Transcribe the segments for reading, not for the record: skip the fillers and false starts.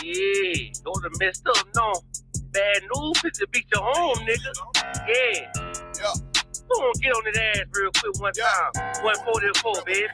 Yeah, those are messed up, no. Bad news, to beat your home, nigga. Yeah. Yeah. Go on, get on that ass real quick one time. 144, baby.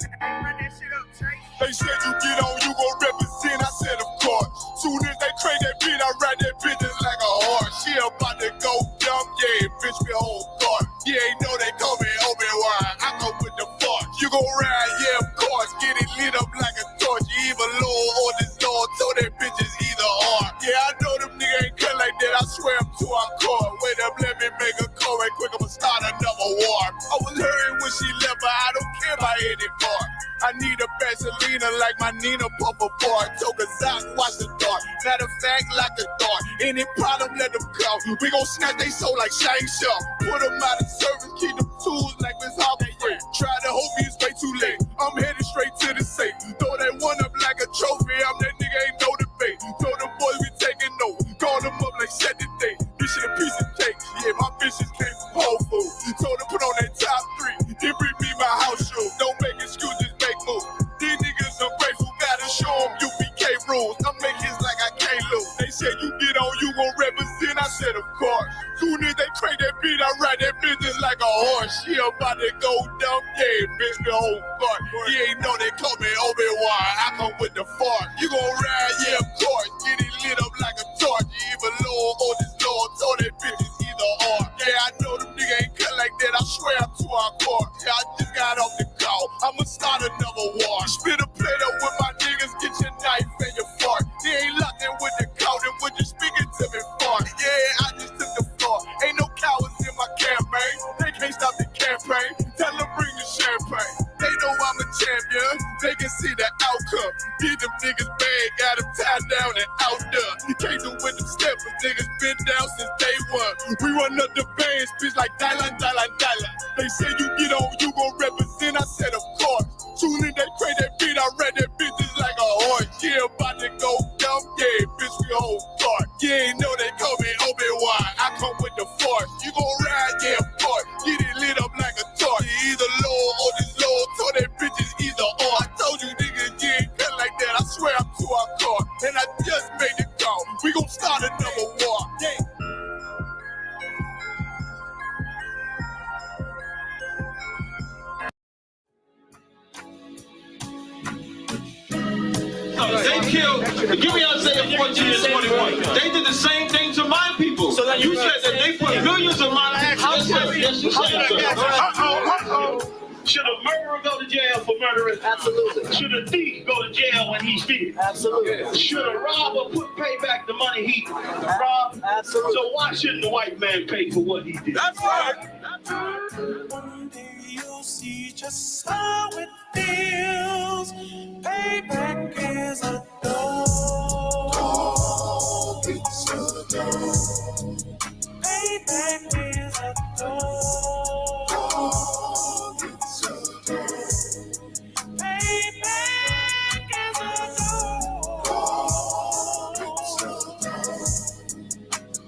They said you get on, you gon' represent. I said, of course. Soon as they crank that beat, I ride that bitch just like a horse. She about to go dumb, yeah, bitch, me whole guard. Yeah, ain't know they call me Obi-Wan. I go with the force. You gon' ride, yeah, of course. Get it lit up like a torch. You either low or this Lord, so that bitch is either or. Yeah, I know them niggas ain't cut like that. I swear I'm too hardcore. Wait up, let me make a call right quick. I'ma start another war. I was hurting when she left, but I don't care about anymore. I need a Vaseline like my Nina Puffer Ford. Took a Zach, watch the dark. Matter of fact, like a dart. Any problem, let them come. We gon' snatch they soul like Shang Tsung. Put them out of service, keep them tools like Miss Harper Free. Try to hope it's way too late. I'm headed straight to the safe. Throw that one up like a trophy. I'm that nigga, ain't no debate. Throw them boys, we taking note. Call them up like set the date. This shit a piece of cake. Yeah, my bitches came from Whole Foods. Told them put on that top 3. Then bring me my house shoes. Don't make excuses, make moves. These niggas ungrateful, gotta show them U.P.K rules. I make hits like I can't lose. They said you get on, you gon' represent. I said, of course. Soon as they crank that beat, I ride that business like a horse. She about to go dumb, yeah, bitch, the whole guard. You ain't know they call me Obi-Wan. I come with the fart. You gon' ride, yeah, of course. Get it lit up like a torch. You either low or this Lord, so that bitch is either or. Yeah, I know them niggas ain't cut like that. I swear I'm too hardcore. Yeah, I just got off the call. I'ma start another war. Spit a plate up with my niggas, get your knife and your fork. They ain't locked in with the cow, then when you speaking to me fart. Yeah, I just took the floor. Ain't no cowards in my campaign. They can't stop the campaign. Tell them bring the champagne. They know I'm a champion. They can see the outcome. Get them niggas bad, got them tied down and out there. You can't do with them steppers. Niggas been down since day one. We run up the bands, bitch like Dylan. They say you get on, you gon' represent. I said, of course. Soon as they crank that beat, I read that bitch just like a horse. Yeah, about to go dumb, yeah, bitch, we whole guard. Yeah, ain't know they call me Obi-Wan. I come with the force. You gon' ride, yeah, of course. Get it lit up like a torch. You either low or this low, so that bitch is either or. I told you niggas, you ain't cut like that. I swear I'm too hardcore. And I just made it call. We gon' start another war. Yeah. They killed, give me Isaiah 14 and 21. They did the same thing to my people. So you said that they put millions of my lives. Yes, you said. Should a murderer go to jail for murdering? Absolutely. Should a thief go to jail when he steals? Absolutely. Should a robber pay back the money he robbed? Absolutely. So why shouldn't the white man pay for what he did? That's right. One day you'll see just how it feels. Payback is a dog. It's a dog. Payback is a dog. It's a dog. Payback is a dog. It's a dog.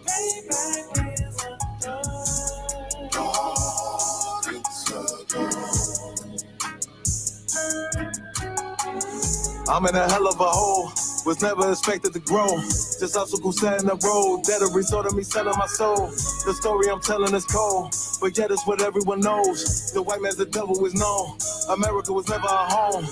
Payback is a dog. It's a dog. I'm in a hell of a hole, was never expected to grow. Just obstacle set in the road, that a result of me selling my soul. The story I'm telling is cold, but yet it's what everyone knows. The white man's the devil is known. America was never our home.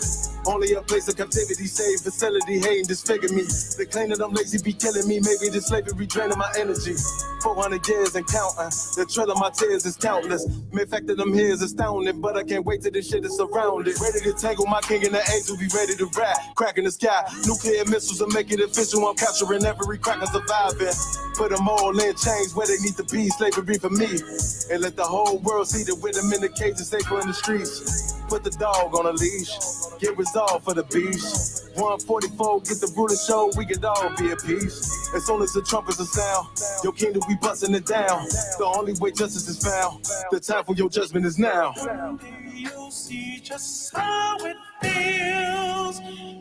Only a place of captivity, safe facility, hating, disfigure me. They claim that I'm lazy, be killing me. Maybe this slavery draining my energy. 400 years and counting. The trail of my tears is countless. The fact that I'm here is astounding, but I can't wait till this shit is surrounded. Ready to tangle my king and the angel, be ready to rap. Crack in the sky, nuclear missiles will make it official. I'm capturing every crack and surviving. Put them all in chains where they need to be. Slavery for me. And let the whole world see that with them in the cage and safer in the streets. Put the dog on a leash. Get resolved for the beast. 144, get the ruler show, we could all be at peace. As soon as the trumpets are sound, your kingdom we busting it down. The only way justice is found, the time for your judgment is now. One day you'll see just how it feels.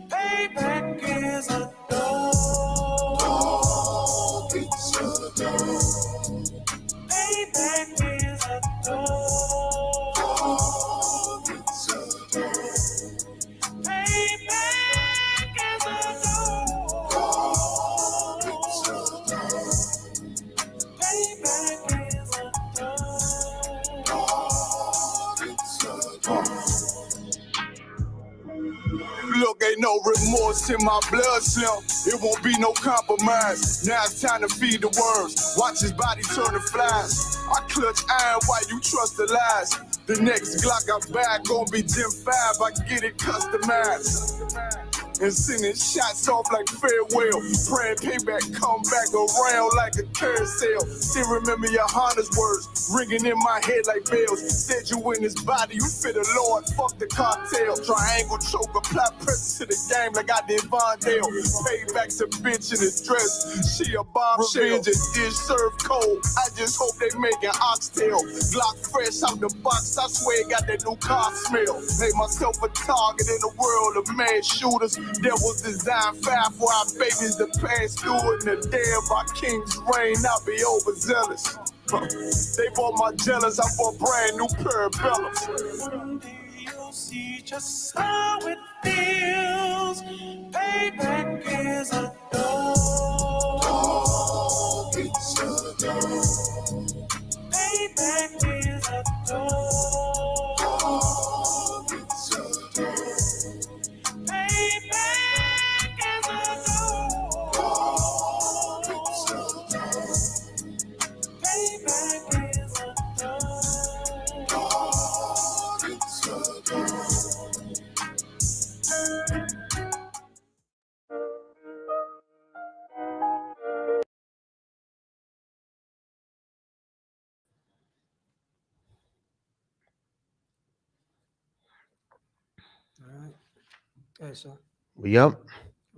Payback is a dog. It's a dog. Payback is a dog. It's a dog. Payback is a dog. Look, ain't no remorse in my blood, Slim. It won't be no compromise. Now it's time to feed the worms. Watch his body turn to flies. I clutch iron while you trust the lies. The next Glock I buy gon' be Gen 5. I get it customized. And sending shots off like farewell. Praying payback come back around like a carousel. Still remember your Honda's words ringing in my head like bells. Said you in his body, you fit the Lord, fuck the cartel. Triangle choke, apply pressure to the game like I did Vondale. Payback's a bitch in a dress, she a bombshell. Revenge is served cold, I just hope they making oxtail. Glock fresh out the box, I swear it got that new car smell. Made myself a target in a world of mad shooters. There was design 5 for our babies to pass through in the day of our king's reign. I'll be overzealous. They bought my jealous, I bought brand new parabellums. One day you'll see just how it feels. Payback is a dog. It's a dog. Payback is a dog. It's a dog. Payback is a dog. It's a dog. Payback is a dog. It's a dog. All right. Okay, so. Yep.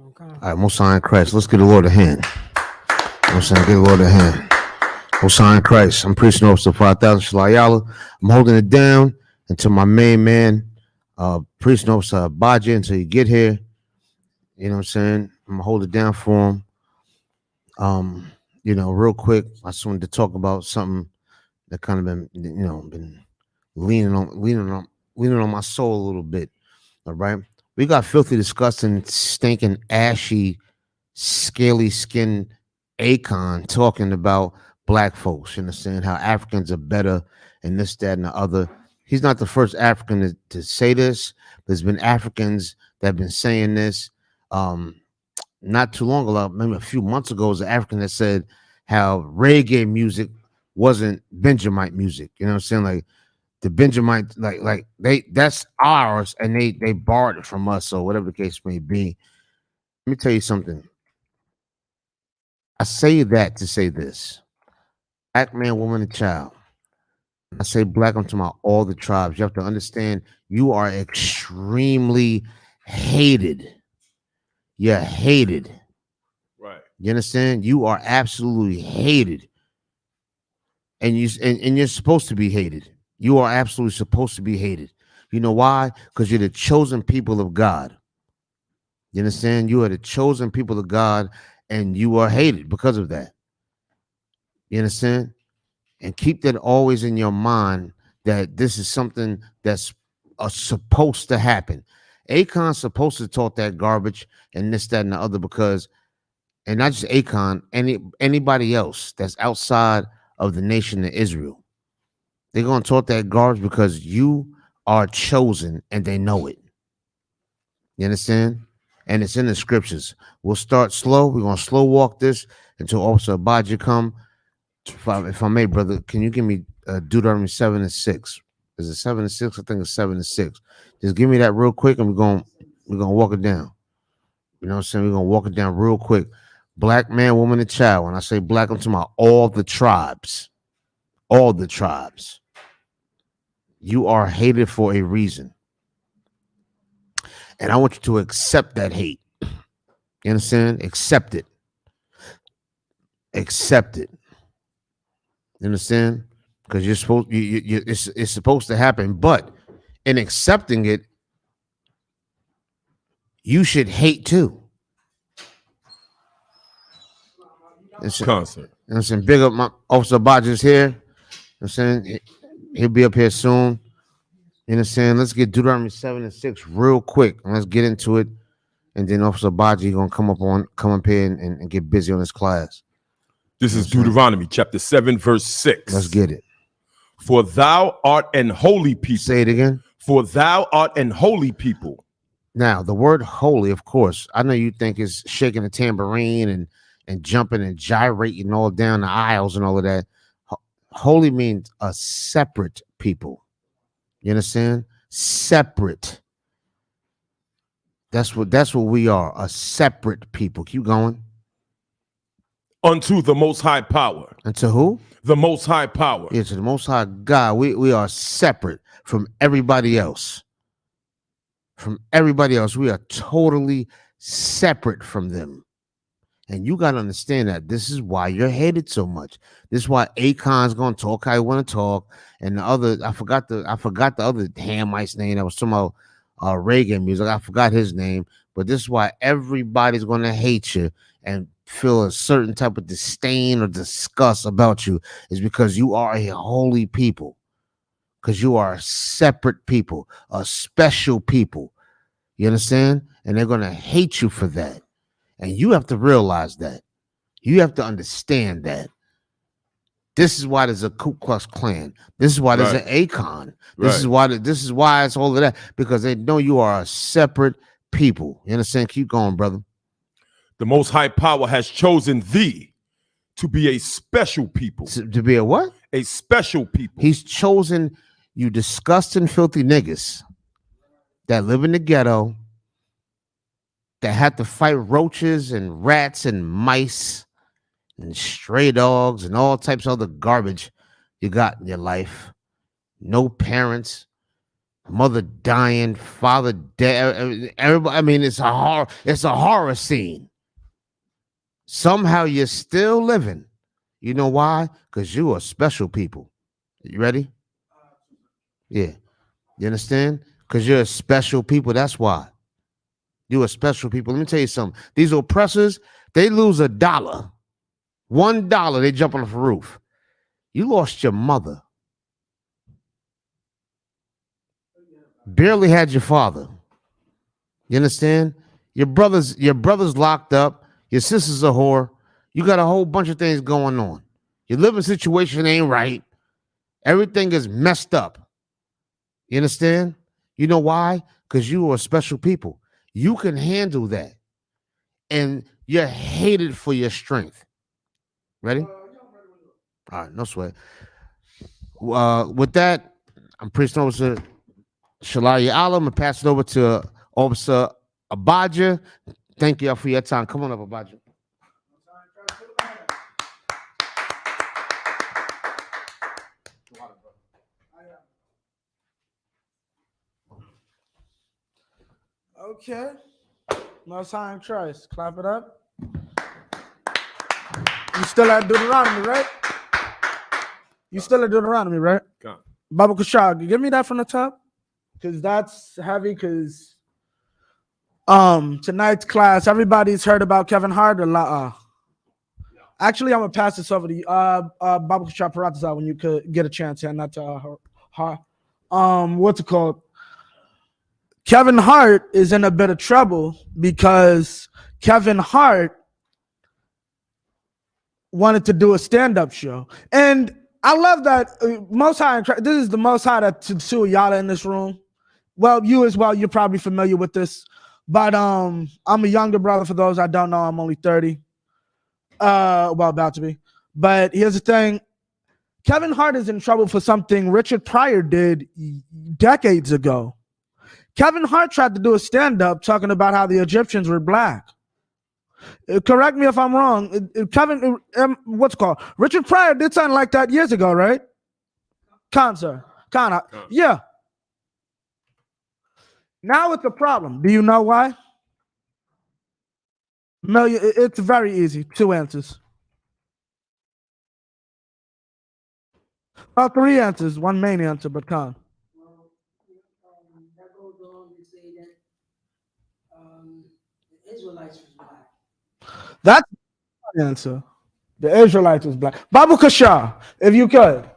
Okay. All right, Mosiah Christ. Let's get the Lord a hand. Mosiah, get the Lord a hand. Mosiah Christ. I'm preaching officer 5,000 Shalayala. I'm holding it down until my main man, preaching officer Baja, until you get here. You know what I'm saying? I'm gonna hold it down for him. You know, real quick, I just wanted to talk about something that kind of been leaning on my soul a little bit. All right. We got filthy, disgusting, stinking, ashy, scaly skinned Akon talking about black folks. You understand how Africans are better and this, that, and the other. He's not the first African to say this. There's been Africans that have been saying this. Not too long ago, maybe a few months ago, was an African that said how reggae music wasn't Benjamite music. You know what I'm saying? Like the Benjamite, like that's ours, and they borrowed it from us, or whatever the case may be. Let me tell you something. I say that to say this: black man, woman, and child. I say black, I'm talking about all the tribes. You have to understand you are extremely hated. You're hated. Right. You understand? You are absolutely hated. And you're supposed to be hated. You are absolutely supposed to be hated. You know why? Because you're the chosen people of God. You understand? You are the chosen people of God, and you are hated because of that. You understand? And keep that always in your mind that this is something that's supposed to happen. Akon's supposed to talk that garbage and this, that, and the other because, and not just Akon, anybody else that's outside of the nation of Israel. They're going to talk that garbage because you are chosen and they know it. You understand? And it's in the scriptures. We'll start slow. We're going to slow walk this until Officer Abadja come. If I may, brother, can you give me Deuteronomy 7 and 6? Is it 7 and 6? I think it's 7 and 6. Just give me that real quick and we're going to walk it down. You know what I'm saying? We're going to walk it down real quick. Black man, woman, and child. When I say black, I'm talking about all the tribes. All the tribes. You are hated for a reason. And I want you to accept that hate. You understand? Accept it. Accept it. You understand? Because you're supposed it's supposed to happen, but in accepting it, you should hate too. Concert. You know what I'm saying? Big up my Officer Badger's here. You know what I'm saying? He'll be up here soon. You know what I'm saying? Let's get Deuteronomy 7 and 6 real quick. And let's get into it. And then Officer Badger gonna come up here and get busy on his class. This is Deuteronomy chapter 7, verse 6. Let's get it. For thou art an holy people. Say it again. For thou art an holy people. Now, the word holy, of course, I know you think is shaking a tambourine and jumping and gyrating all down the aisles and all of that. Holy means a separate people. You understand? Separate. That's what we are, a separate people. Keep going. Unto the most high power. Unto who? The most high power. Yeah, to the most high God. We are separate from everybody else. From everybody else. We are totally separate from them. And you got to understand that this is why you're hated so much. This is why Akon's going to talk how he want to talk. And the other, I forgot the other Hamite's name that was talking about Reagan music. I forgot his name. But this is why everybody's going to hate you and feel a certain type of disdain or disgust about you, is because you are a holy people. Because you are a separate people, a special people. You understand? And they're going to hate you for that. And you have to realize that. You have to understand that. This is why there's a Ku Klux Klan. This is why there's an Akon. This is why it's all of that. Because they know you are a separate people. You understand? Keep going, brother. The Most High Power has chosen thee to be a special people. To be a what? A special people. He's chosen you disgusting, filthy niggas that live in the ghetto, that have to fight roaches and rats and mice and stray dogs and all types of other garbage you got in your life. No parents, mother dying, father dead. Everybody, I mean, it's a horror scene. Somehow you're still living. You know why? Because you are special people. You ready? Yeah. You understand? Because you're a special people. That's why. You are special people. Let me tell you something. These oppressors, they lose $1. $1, they jump off the roof. You lost your mother. Barely had your father. You understand? Your brother's locked up. Your sister's a whore. You got a whole bunch of things going on. Your living situation ain't right. Everything is messed up. You understand? You know why? Because you are special people. You can handle that. And you're hated for your strength. Ready? All right, no sweat. With that, I'm preaching over to Shalaya Alam and pass it over to Officer Abadja. Thank you all for your time. Come on up, Abadja. Okay. Most High in Christ. Clap it up. You still at Deuteronomy, right? You still at Deuteronomy, right? God. Baba Kushag, give me that from the top. Because that's heavy. Because tonight's class, everybody's heard about Kevin Hart or la. Actually, I'm gonna pass this over to you. Baba Kushag Paratiza when you could get a chance here, not to her. What's it called? Kevin Hart is in a bit of trouble because Kevin Hart wanted to do a stand-up show. And I love that Most High, this is the Most High that Tsu Yada in this room. Well, you as well, you're probably familiar with this. But I'm a younger brother for those I don't know. I'm only 30. About to be. But here's the thing. Kevin Hart is in trouble for something Richard Pryor did decades ago. Kevin Hart tried to do a stand-up talking about how the Egyptians were black. Correct me if I'm wrong. What's it called? Richard Pryor did something like that years ago, right? Sir. Yeah. Now it's a problem. Do you know why? No, it's very easy. 2 answers. 3 answers. 1 main answer, but Khan. That goes on to say that the Israelites was black. That's the answer. The Israelites was black. Babu Kasha, if you could.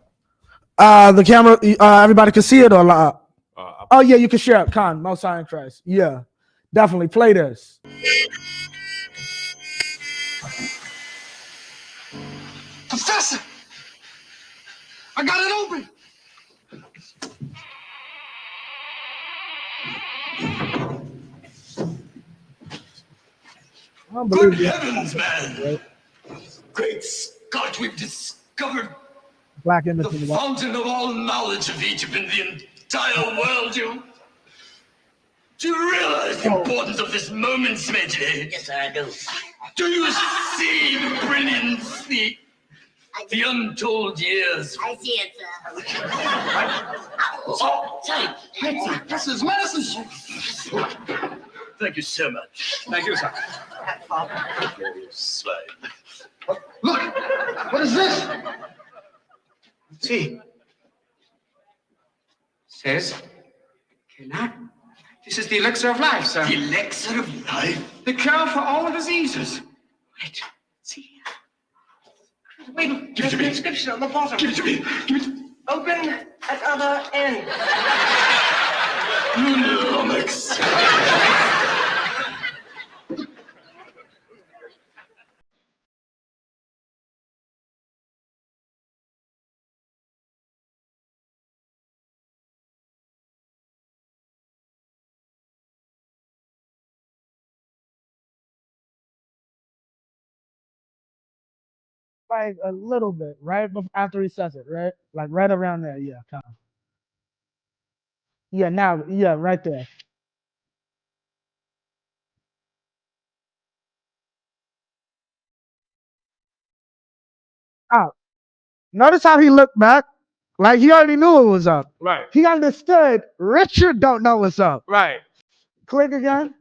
The camera, everybody can see it or not? Oh, yeah, you can share it. Khan, Most High in Christ. Yeah, definitely. Play this. Professor, I got it open. I don't Good believe heavens, man! right? Great Scott, we've discovered Black image the in the white. fountain of all knowledge of Egypt in the entire world. Do you realize the importance of this moment, Smedley? Yes, sir, I do. Do you see the brilliance, the untold years? I see it, sir. Oh, sorry. This is medicine. Thank you so much. Thank you, sir. Slide. Look, what is this? See. Says, cannot. This is the elixir of life, sir. The elixir of life? The cure for all diseases. Wait, see. Wait, there's an inscription on the bottom. Give it to me. Give it to me. Open at other end. Lunomics. Like a little bit, right after he says it, right? Like right around there, yeah, kind of. Yeah, now, yeah, right there. Oh, notice how he looked back, like he already knew it was up. Right. He understood. Richard don't know what's up. Right. Click again.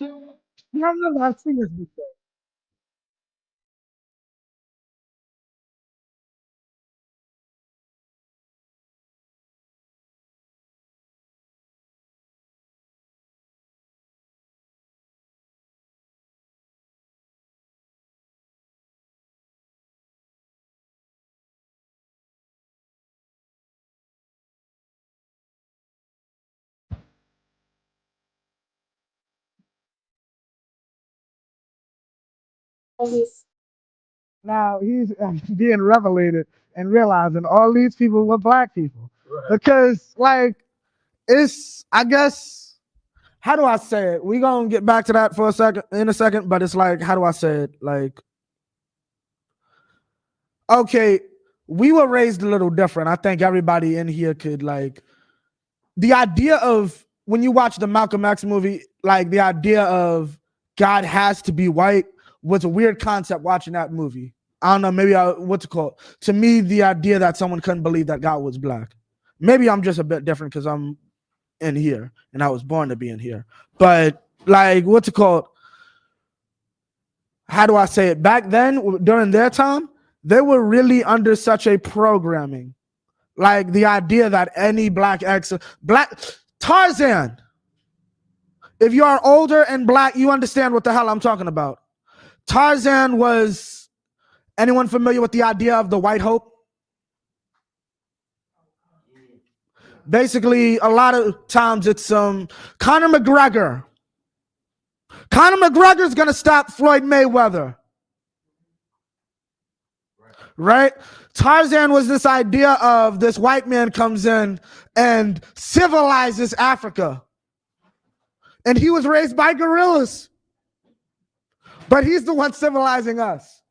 I've seen this before. Now he's being revelated and realizing all these people were black people. Right. Because, like, it's, I guess, how do I say it? We're going to get back to that for in a second, but it's like, how do I say it? Like, okay, we were raised a little different. I think everybody in here could, like, the idea of, when you watch the Malcolm X movie, like, the idea of God has to be white was a weird concept watching that movie. I don't know, maybe what's it called? To me, the idea that someone couldn't believe that God was black. Maybe I'm just a bit different because I'm in here and I was born to be in here. But like, what's it called? How do I say it? Back then, during their time, they were really under such a programming. Like the idea that any black Tarzan. If you are older and black, you understand what the hell I'm talking about. Tarzan was, anyone familiar with the idea of the white hope? Basically, a lot of times it's Conor McGregor. Conor McGregor is going to stop Floyd Mayweather. Right? Tarzan was this idea of this white man comes in and civilizes Africa. And he was raised by gorillas. But he's the one civilizing us.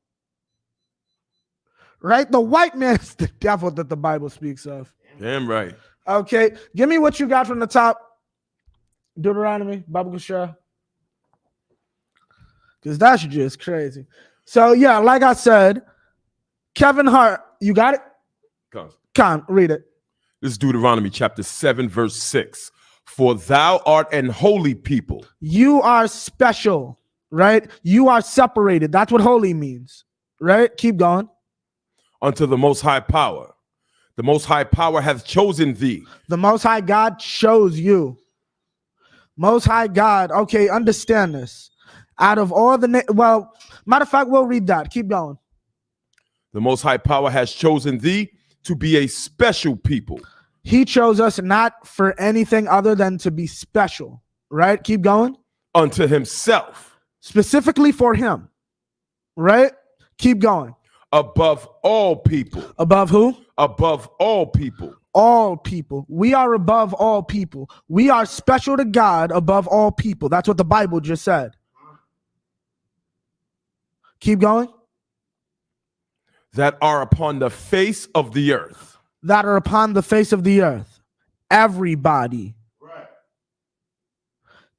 Right? The white man is the devil that the Bible speaks of. Damn right. Okay. Give me what you got from the top. Deuteronomy, Bible share. Because that's just crazy. So, yeah, like I said, Kevin Hart, you got it? Come, read it. This is Deuteronomy chapter 7, verse 6. For thou art an holy people. You are special, right? You are separated. That's what holy means, right? Keep going. Unto the Most High Power. The Most High Power hath chosen thee. The Most High God chose you. Most High God, okay, understand this. Out of all the, well, matter of fact, we'll read that. Keep going. The Most High Power has chosen thee to be a special people. He chose us not for anything other than to be special, right? Keep going. Unto himself. Specifically for him, right? Keep going. Above all people. Above who? Above all people. All people. We are above all people. We are special to God above all people. That's what the Bible just said. Keep going. That are upon the face of the earth. That are upon the face of the earth. Everybody. Right.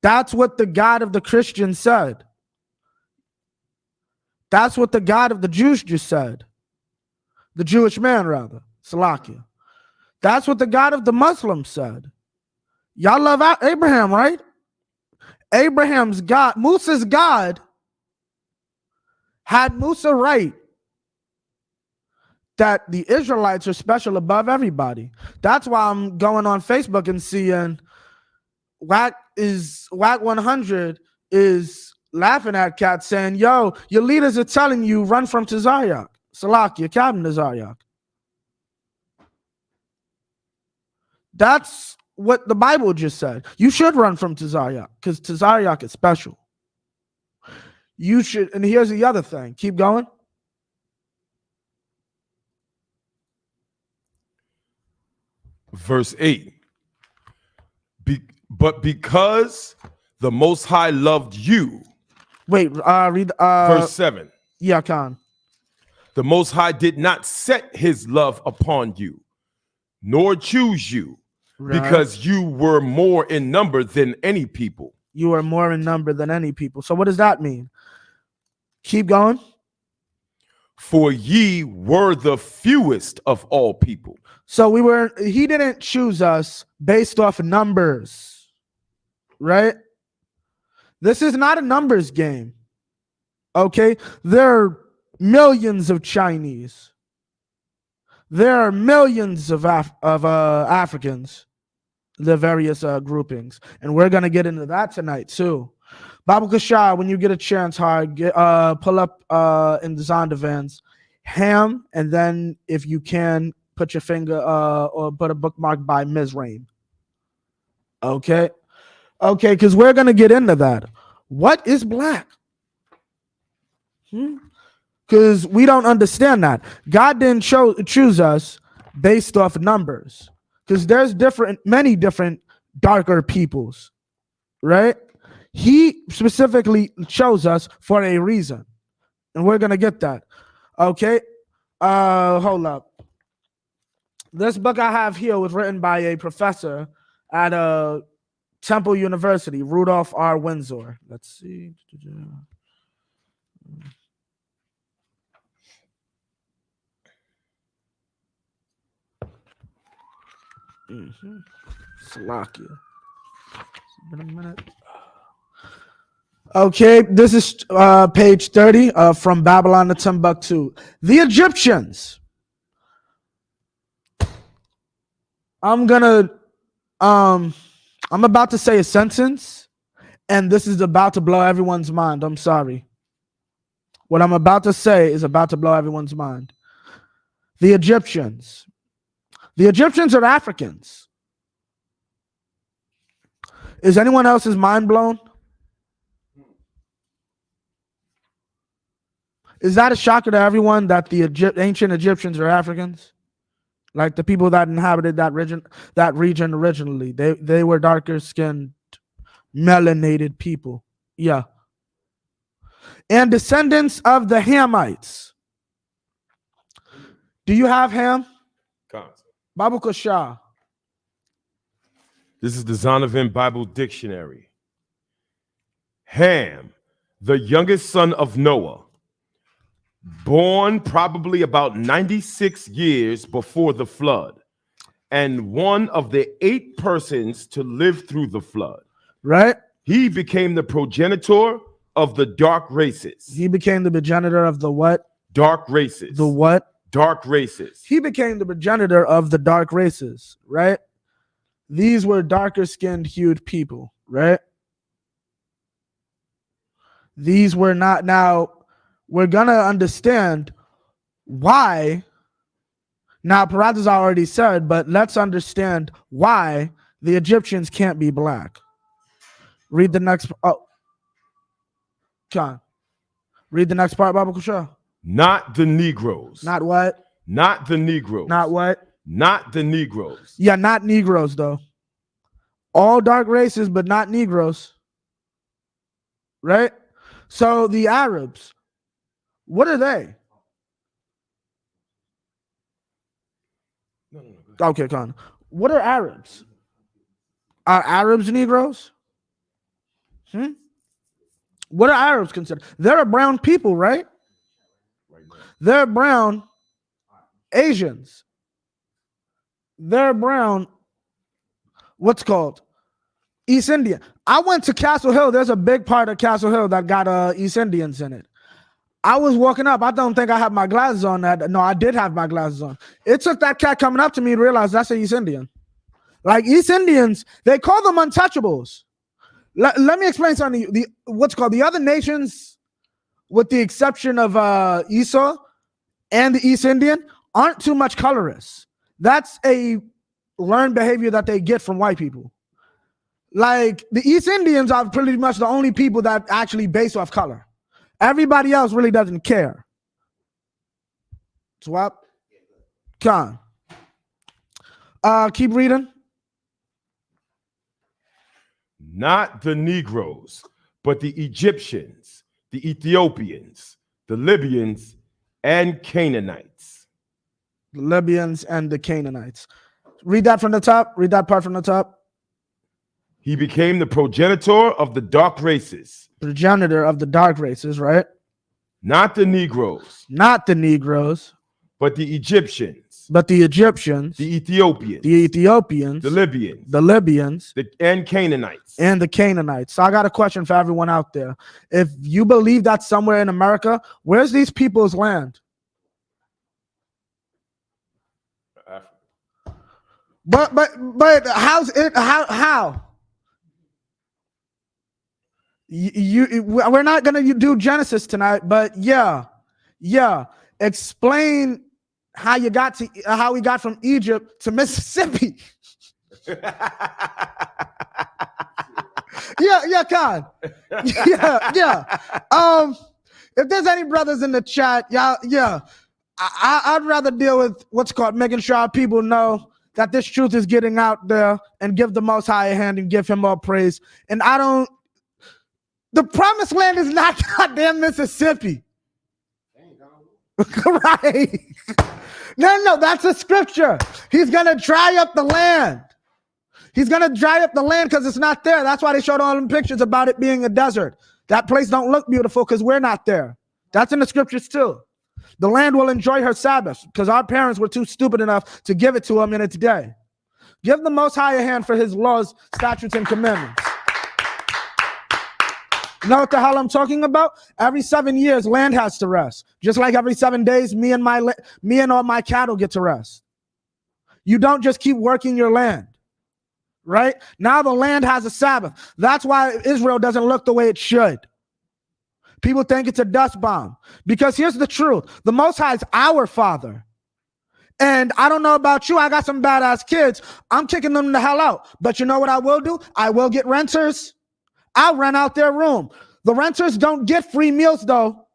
That's what the God of the Christians said. That's what the God of the Jews just said. The Jewish man, rather. Salakia. That's what the God of the Muslims said. Y'all love Abraham, right? Abraham's God, Musa's God, had Musa right that the Israelites are special above everybody. That's why I'm going on Facebook and seeing WAC 100 is laughing at cats saying, yo, your leaders are telling you run from Tazaryak. Salakia, Captain Tazaryak. That's what the Bible just said. You should run from Tazaryak because Tazaryak is special. You should, and here's the other thing. Keep going. Verse 8. But because the Most High loved you. Wait, read verse 7. Yeah, Khan. The Most High did not set his love upon you, nor choose you, right, because you were more in number than any people. You are more in number than any people. So what does that mean? Keep going. For ye were the fewest of all people. So he didn't choose us based off numbers, right? This is not a numbers game. Okay? There are millions of Chinese. There are millions of Africans, the various groupings. And we're going to get into that tonight too. Babu Kashar, when you get a chance, pull up in the Zondavans, Ham, and then if you can, put your finger or put a bookmark by Mizraim. Okay? Okay, because we're going to get into that. What is black? Because we don't understand that. God didn't choose us based off numbers. Because there's many different darker peoples, right? He specifically chose us for a reason. And we're going to get that. Okay? Hold up. This book I have here was written by a professor at Temple University, Rudolph R. Windsor. Let's see. Salakia. It's been a minute. Okay, this is page 30 from Babylon to Timbuktu. The Egyptians. I'm about to say a sentence, and this is about to blow everyone's mind. I'm sorry. What I'm about to say is about to blow everyone's mind. The Egyptians. The Egyptians are Africans. Is anyone else's mind blown? Is that a shocker to everyone that the ancient Egyptians are Africans? Like the people that inhabited that region originally. They were darker skinned, melanated people. Yeah. And descendants of the Hamites. Do you have Ham? Babu Kashah. This is the Zondervan Bible Dictionary. Ham, the youngest son of Noah, born probably about 96 years before the flood, and one of the 8 persons to live through the flood. Right? He became the progenitor of the dark races. He became the progenitor of the what? Dark races. The what? Dark races. He became the progenitor of the dark races, right? These were darker skinned, hued people, right? These were not. Now, we're going to understand why. Now, Paradis already said, but let's understand why the Egyptians can't be black. Read the next. Oh, John. Read the next part, Babu Kusha. Not the Negroes. Not what? Not the Negroes. Not what? Not the Negroes. Yeah, not Negroes, though. All dark races, but not Negroes. Right? So the Arabs. What are they? No. Okay, Con. What are Arabs? Are Arabs Negroes? What are Arabs considered? They're a brown people, right? They're brown Asians. They're brown, what's called? East Indian. I went to Castle Hill. There's a big part of Castle Hill that got East Indians in it. I was walking up. I don't think I had my glasses on. No, I did have my glasses on. It took that cat coming up to me to realize that's an East Indian. Like East Indians, they call them untouchables. Let me explain something to you. What's called the other nations, with the exception of Esau and the East Indian, aren't too much colorists. That's a learned behavior that they get from white people. Like the East Indians are pretty much the only people that actually base off color. Everybody else really doesn't care. Swap. Con. Keep reading. Not the Negroes, but the Egyptians, the Ethiopians, the Libyans, and Canaanites. The Libyans and the Canaanites. Read that from the top. Read that part from the top. He became the progenitor of the dark races. Progenitor of the dark races, right? Not the Negroes. Not the Negroes. But the Egyptians. But the Egyptians. The Ethiopians. The Ethiopians. The Libyans. The Libyans. And Canaanites. And the Canaanites. So I got a question for everyone out there. If you believe that's somewhere in America, where's these people's land? Africa. But how's it? How? We're not gonna do Genesis tonight, but yeah. Explain how we got from Egypt to Mississippi. God. Yeah. If there's any brothers in the chat, I'd rather deal with what's called making sure our people know that this truth is getting out there, and give the Most High a hand and give him all praise. And the promised land is not goddamn Mississippi. Right. No, that's a scripture. He's gonna dry up the land. He's gonna dry up the land because it's not there. That's why they showed all them pictures about it being a desert. That place don't look beautiful because we're not there. That's in the scriptures too. The land will enjoy her Sabbath because our parents were too stupid enough to give it to them in its day. Give the Most High a hand for his laws, statutes, and commandments. You know what the hell I'm talking about? Every 7 years, land has to rest. Just like every 7 days, me and all my cattle get to rest. You don't just keep working your land, right? Now the land has a Sabbath. That's why Israel doesn't look the way it should. People think it's a dust bomb. Because here's the truth. The Most High is our Father. And I don't know about you. I got some badass kids. I'm kicking them the hell out. But you know what I will do? I will get renters. I'll rent out their room. The renters don't get free meals, though.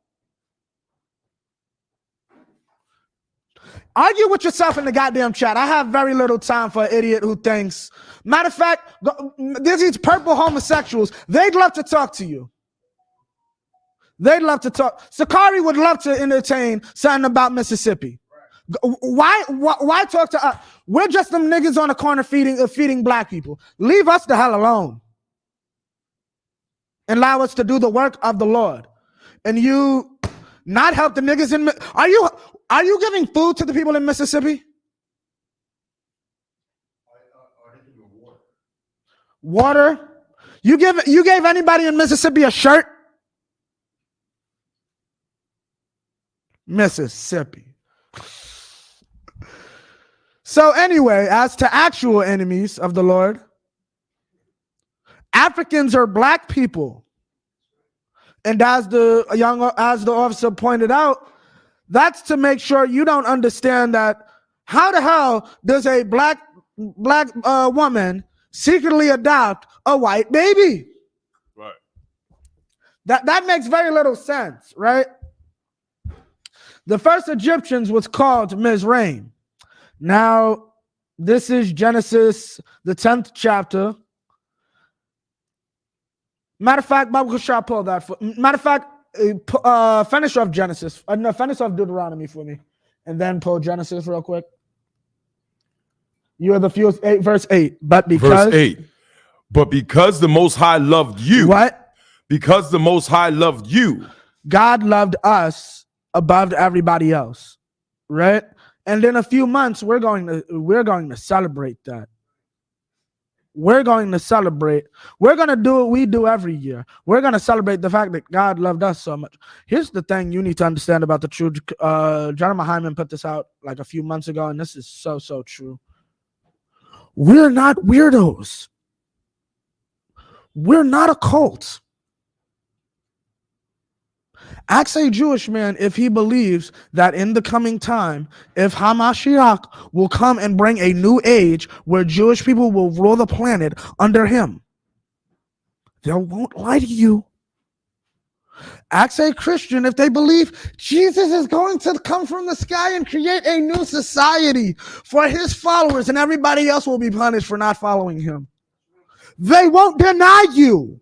Argue with yourself in the goddamn chat. I have very little time for an idiot who thinks. Matter of fact, there's these purple homosexuals. They'd love to talk to you. They'd love to talk. Sakari would love to entertain something about Mississippi. Why talk to us? We're just them niggas on the corner feeding black people. Leave us the hell alone. And allow us to do the work of the Lord. And you not help the niggas in. Are you giving food to the people in Mississippi? Water? You gave anybody in Mississippi a shirt? Mississippi. So anyway, as to actual enemies of the Lord, Africans are black people. And as the officer pointed out, that's to make sure you don't understand that how the hell does a black woman secretly adopt a white baby? Right. That makes very little sense, right? The first Egyptians was called Mizraim. Now, this is Genesis, the 10th chapter. Matter of fact, Bible shall pull that. Matter of fact, finish off Genesis. No, finish off Deuteronomy for me, and then pull Genesis real quick. You are the few, verse 8. But because verse 8. But because the Most High loved you. What? Because the Most High loved you. God loved us above everybody else, right? And in a few months, we're going to celebrate that. We're going to celebrate. We're going to do what we do every year. We're going to celebrate the fact that God loved us so much. Here's the thing you need to understand about the truth. Jeremiah Hyman put this out like a few months ago, and this is so true. We're not weirdos. We're not a cult. Ask a Jewish man if he believes that in the coming time, if Hamashiach will come and bring a new age where Jewish people will rule the planet under him. They won't lie to you. Ask a Christian if they believe Jesus is going to come from the sky and create a new society for his followers and everybody else will be punished for not following him. They won't deny you.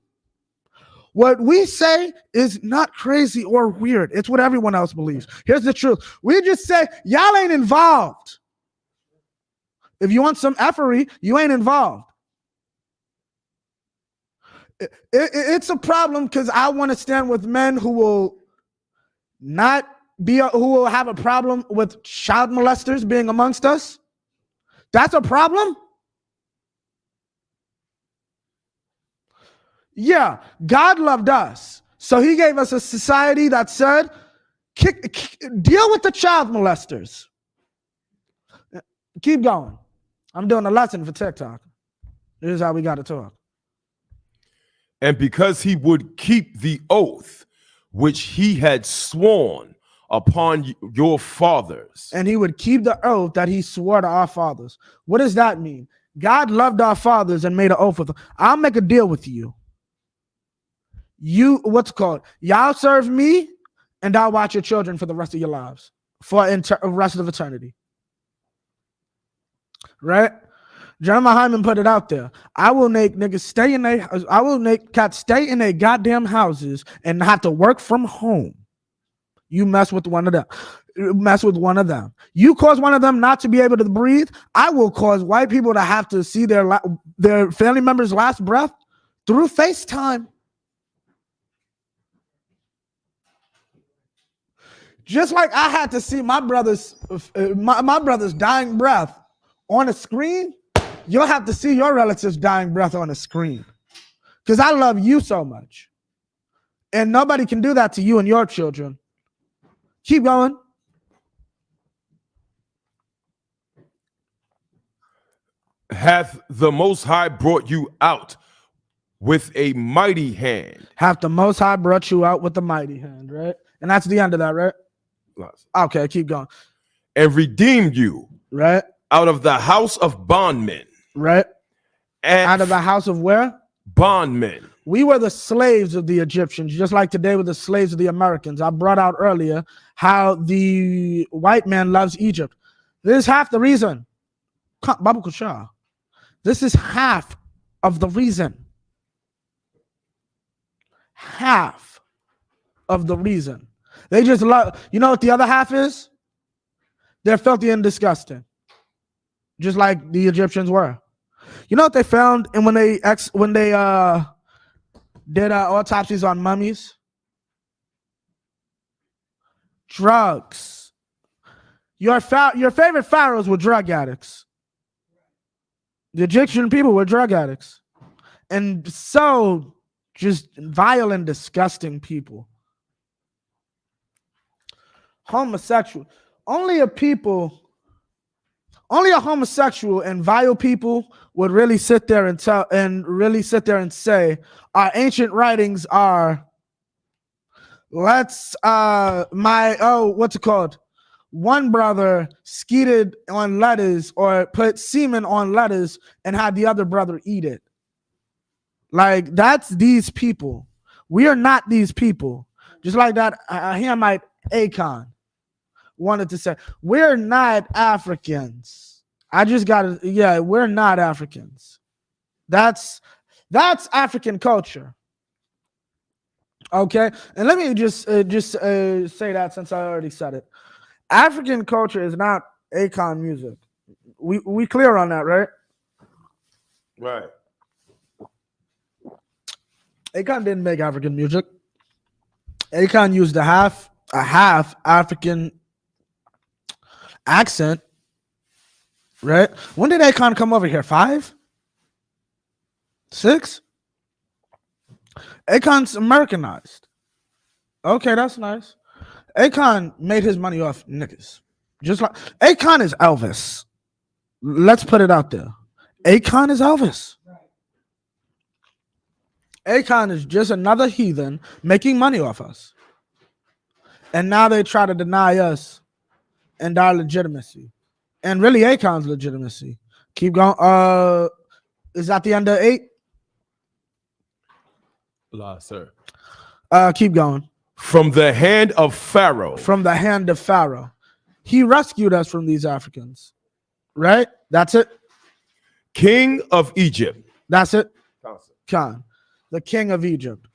What we say is not crazy or weird. It's what everyone else believes. Here's the truth. We just say, y'all ain't involved. If you want some effery, you ain't involved. It's a problem because I want to stand with men who will who will have a problem with child molesters being amongst us. That's a problem. Yeah, God loved us. So he gave us a society that said, deal with the child molesters. Keep going. I'm doing a lesson for TikTok. This is how we got to talk. And because he would keep the oath which he had sworn upon your fathers. And he would keep the oath that he swore to our fathers. What does that mean? God loved our fathers and made an oath with them. I'll make a deal with you. Y'all serve me and I'll watch your children for the rest of your lives, for the rest of eternity. Right? Jeremiah Hyman put it out there. I will make niggas stay in I will make cats stay in their goddamn houses and have to work from home. You mess with one of them. You cause one of them not to be able to breathe. I will cause white people to have to see their family members' last breath through FaceTime. Just like I had to see my brother's dying breath on a screen, you'll have to see your relatives' dying breath on a screen. Because I love you so much. And nobody can do that to you and your children. Keep going. Hath the Most High brought you out with a mighty hand. Hath the Most High brought you out with a mighty hand, right? And that's the end of that, right? Okay, keep going. And redeemed you, right, out of the house of bondmen, right? And out of the house of where? Bondmen. We were the slaves of the Egyptians, just like today we're the slaves of the Americans. I brought out earlier how the white man loves Egypt. This is half the reason. Babu Kusha. This is half of the reason. Half of the reason. They just love, you know what the other half is? They're filthy and disgusting. Just like the Egyptians were. You know what they found and when they did autopsies on mummies? Drugs. Your favorite pharaohs were drug addicts. The Egyptian people were drug addicts. And so just vile and disgusting people. Homosexual. Only a homosexual and vile people would really sit there and say our ancient writings are what's it called? One brother skeeted on lettuce or put semen on lettuce and had the other brother eat it. Like that's these people. We are not these people. Just like that Hamite Akon wanted to say, we're not Africans. We're not Africans. That's African culture. Okay, and let me just say that since I already said it. African culture is not Akon music. We clear on that, right? Right. Akon didn't make African music. Akon used a half African accent, right? When did Akon come over here? 5? 6? Akon's Americanized. Okay, that's nice. Akon made his money off niggas. Just like Akon is Elvis. Let's put it out there. Akon is Elvis. Akon is just another heathen making money off us. And now they try to deny us and our legitimacy. And really Akon's legitimacy. Keep going. Is that the end of 8? La, sir. Keep going. From the hand of Pharaoh. From the hand of Pharaoh. He rescued us from these Africans. Right? That's it. King of Egypt. That's it. Khan. The king of Egypt.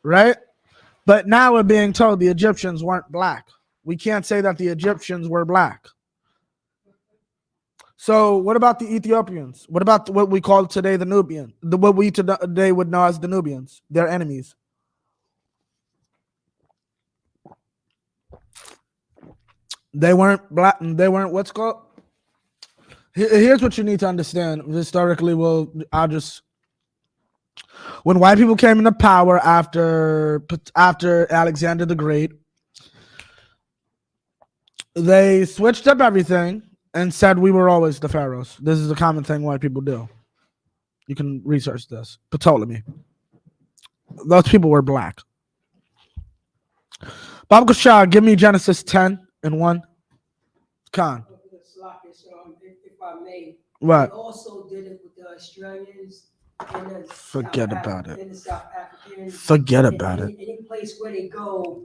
Right? But now we're being told the Egyptians weren't black. We can't say that the Egyptians were black. So what about the Ethiopians? What about what we call today the Nubians? What we today would know as the Nubians. They're enemies. They weren't black. They weren't what's called. Here's what you need to understand. Historically, when white people came into power after Alexander the Great, they switched up everything and said we were always the pharaohs. This is a common thing white people do. You can research this. Ptolemy. Those people were black. Baba Shah, give me Genesis 10:1. Khan. If I may, What? they also did it with the Australians and the Forget about it. and the South Africans. Forget about it. Any place where they go,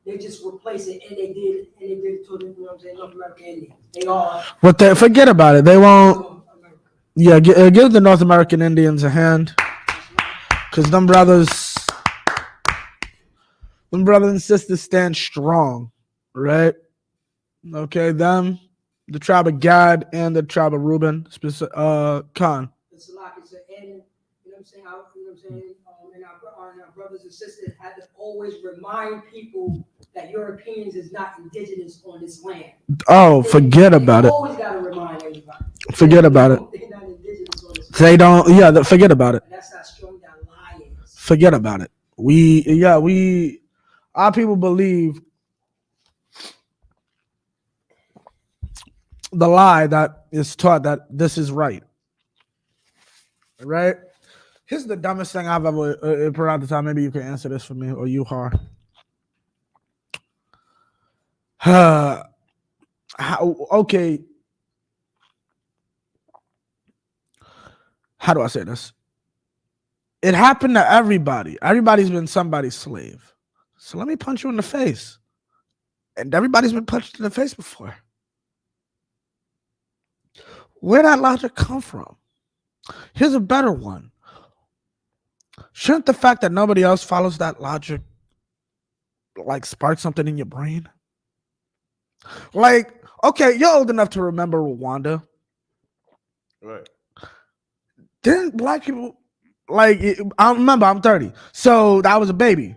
they just replace it, and they did it to the, you know what I'm saying, North American Indians. They all. But forget about it. They won't. Yeah, give the North American Indians a hand, because them brothers and sisters stand strong, right? Okay, them, the tribe of Gad and the tribe of Reuben, Khan. It's like it's an end, you know what I'm saying? And our brothers and sisters had to always remind people that Europeans is not indigenous on this land. Oh, forget about it. Always got to remind everybody. Forget about it. They're not indigenous on this land. They don't. Yeah, forget about it. And that's how strong that lie is. Forget about it. Our people believe the lie that is taught that this is right. Right? Here's the dumbest thing I've ever put out the time. Maybe you can answer this for me, or you, Har. Okay. How do I say this? It happened to everybody. Everybody's been somebody's slave. So let me punch you in the face. And everybody's been punched in the face before. Where'd that logic come from? Here's a better one. Shouldn't the fact that nobody else follows that logic like spark something in your brain? Like, okay, you're old enough to remember Rwanda. Right. Didn't black people, like, I remember, I'm 30, so I was a baby.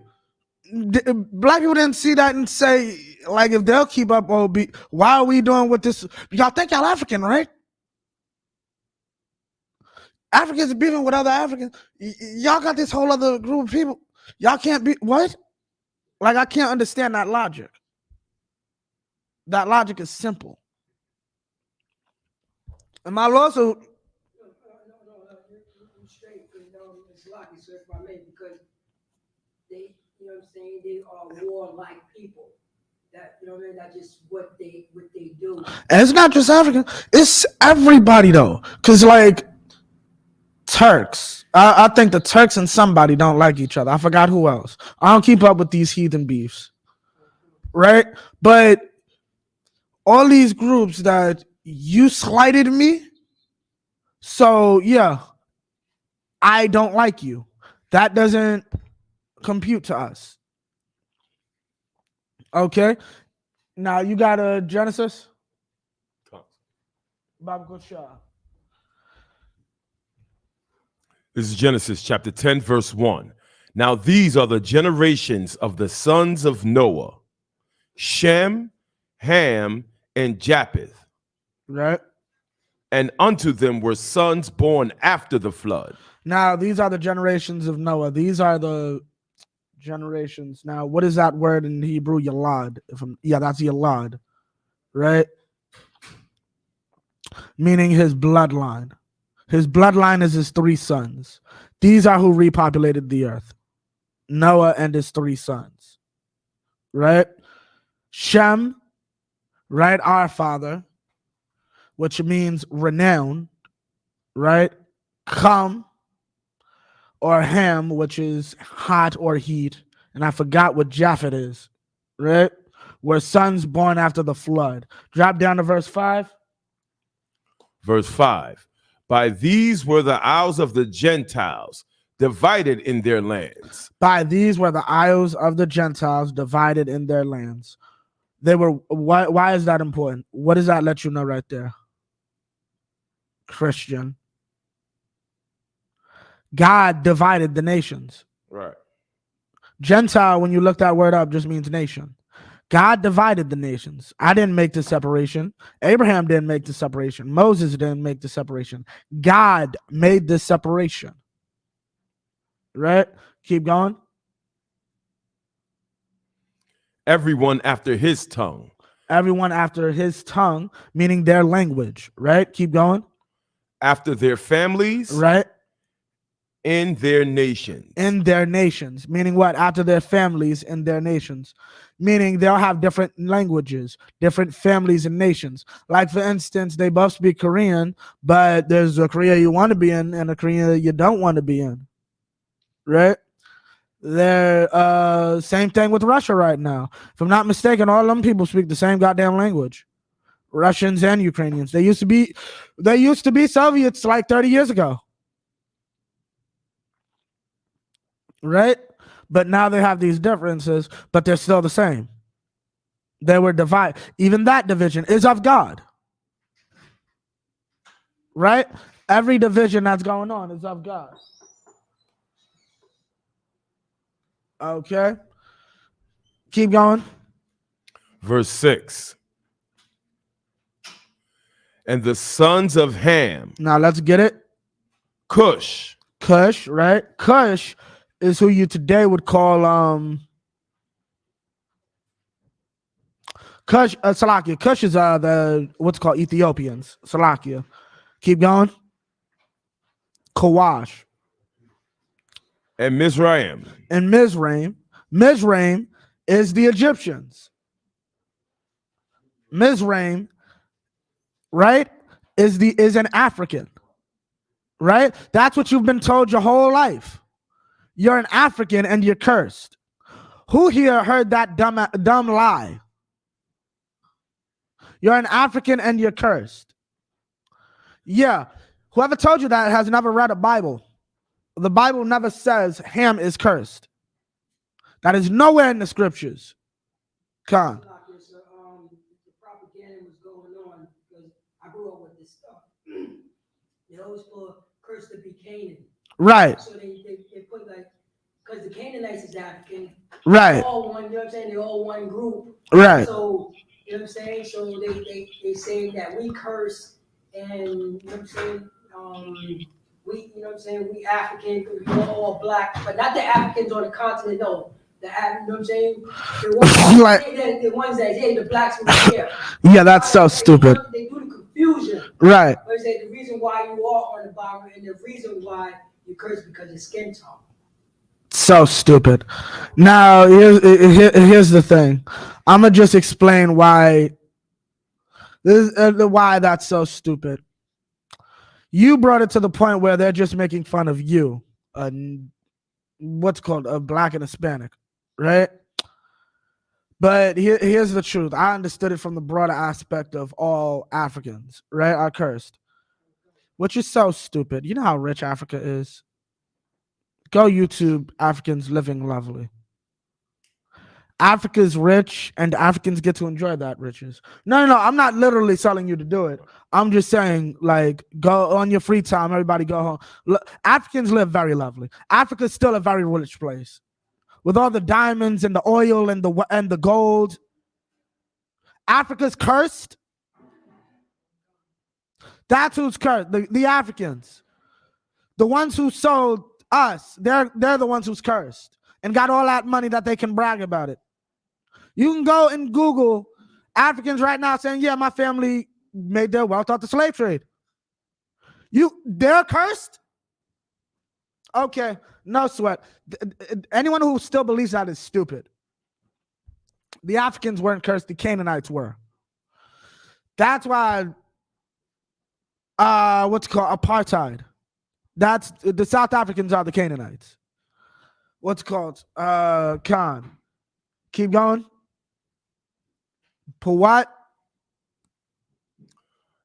Black people didn't see that and say, like, if they'll keep up, why are we doing with this? Y'all think y'all African, right? Africans are beefing with other Africans. Y'all got this whole other group of people. Y'all can't be, what? Like, I can't understand that logic. That logic is simple. And my lawsuit. No, you're straight. It's lucky, sir, if I may, because they, you know what I'm saying, they are warlike people. That, you know what I mean, that's just what they do. And it's not just African, it's everybody though. Cause like Turks, I think the Turks and somebody don't like each other. I forgot who else. I don't keep up with these heathen beefs. Right? But all these groups that you slighted me, so yeah, I don't like you. That doesn't compute to us. Okay. Now you got a Genesis? Bible Shah. This is Genesis chapter 10, verse 1. Now these are the generations of the sons of Noah, Shem, Ham, and Japheth. Right. And unto them were sons born after the flood. Now these are the generations of Noah. These are the generations. Now, what is that word in Hebrew? Yalad. That's Yalad, right? Meaning his bloodline. His bloodline is his 3 sons. These are who repopulated the earth. Noah and his 3 sons, right? Shem, right? Our father, which means renown, right? Kam, or Ham, which is hot or heat. And I forgot what Japheth is, right? Were sons born after the flood. Drop down to verse 5. Verse 5. By these were the isles of the Gentiles divided in their lands. By these were the isles of the Gentiles divided in their lands. They were. Why is that important? What does that let you know right there? Christian. God divided the nations. Right. Gentile, when you look that word up, just means nation. God divided the nations. I didn't make the separation. Abraham didn't make the separation. Moses didn't make the separation. God made the separation. Right? Keep going. Everyone after his tongue. Everyone after his tongue, meaning their language. Right? Keep going. After their families. Right? In their nations. In their nations. Meaning what? After their families in their nations. Meaning they'll have different languages, different families and nations. Like, for instance, they both speak Korean, but there's a Korea you want to be in and a Korea you don't want to be in. Right? They're same thing with Russia right now. If I'm not mistaken, all them people speak the same goddamn language. Russians and Ukrainians. They used to be Soviets like 30 years ago. Right? But now they have these differences, but they're still the same. They were divided. Even that division is of God. Right? Every division that's going on is of God. Okay. Keep going. Verse 6. And the sons of Ham. Now let's get it. Cush. Cush, right? Cush is who you today would call Cush, Salakia. Cush is the what's called Ethiopians. Salakia. Keep going. Kawash. And Mizraim. And Mizraim. Mizraim is the Egyptians. Mizraim, right, is an African. Right? That's what you've been told your whole life. You're an African and you're cursed. Who here heard that dumb lie? You're an African and you're cursed. Yeah. Whoever told you that has never read a Bible. The Bible never says Ham is cursed. That is nowhere in the scriptures. Con. The propaganda was going on because I grew up with this stuff. They always put curse to be Canaan. Right. So they put like, because the Canaanites is African. Right. All one, you know what I'm saying? They all one group. Right. So, you know what I'm saying? So they saying that we curse and, you know what I'm saying? We, you know what I'm saying? We African, we're all black, but not the Africans on the continent, no. You know what I'm saying? The ones that, hey, the blacks were here. Yeah, that's so stupid. They do the confusion. Right. But they say the reason why you are on the Bible and the reason why you curse because of skin tone. So stupid. Now, here's the thing. I'm going to just explain why that's so stupid. You brought it to the point where they're just making fun of you. What's called a black and Hispanic, right? But here's the truth. I understood it from the broader aspect of all Africans, right, are cursed. Which is so stupid. You know how rich Africa is? Go YouTube Africans living lovely. Africa's rich and Africans get to enjoy that riches. No. I'm not literally telling you to do it. I'm just saying, like, go on your free time. Everybody go home. Look, Africans live very lovely. Africa's still a very rich place with all the diamonds and the oil and the gold. Africa's cursed. That's who's cursed. The Africans, the ones who sold us. They're the ones who's cursed and got all that money that they can brag about it. You can go and Google Africans right now saying, yeah, my family made their wealth off the slave trade. They're cursed? Okay, no sweat. Anyone who still believes that is stupid. The Africans weren't cursed, the Canaanites were. That's why, what's called apartheid. That's the South Africans are the Canaanites. What's called Khan. Keep going. Put what?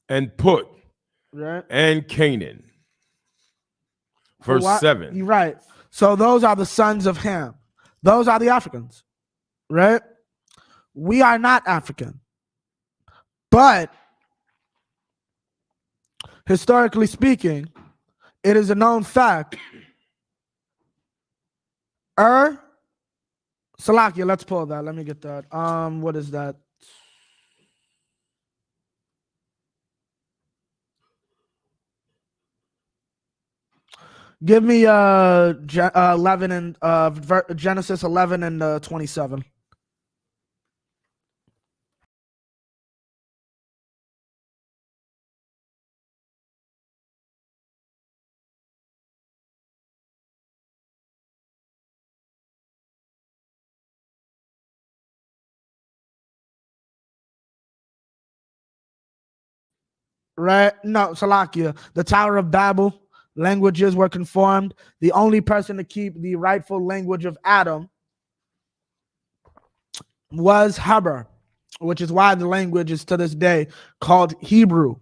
And Put. Right. And Canaan. Verse 7. You're right. So those are the sons of Ham. Those are the Africans. Right? We are not African. But historically speaking, it is a known fact. Salakia, let's pull that. Let me get that. What is that? Give me 11 and Genesis 11 and 27. Right? No, Salakia. The Tower of Babel. Languages were conformed. The only person to keep the rightful language of Adam was Heber, which is why the language is to this day called Hebrew.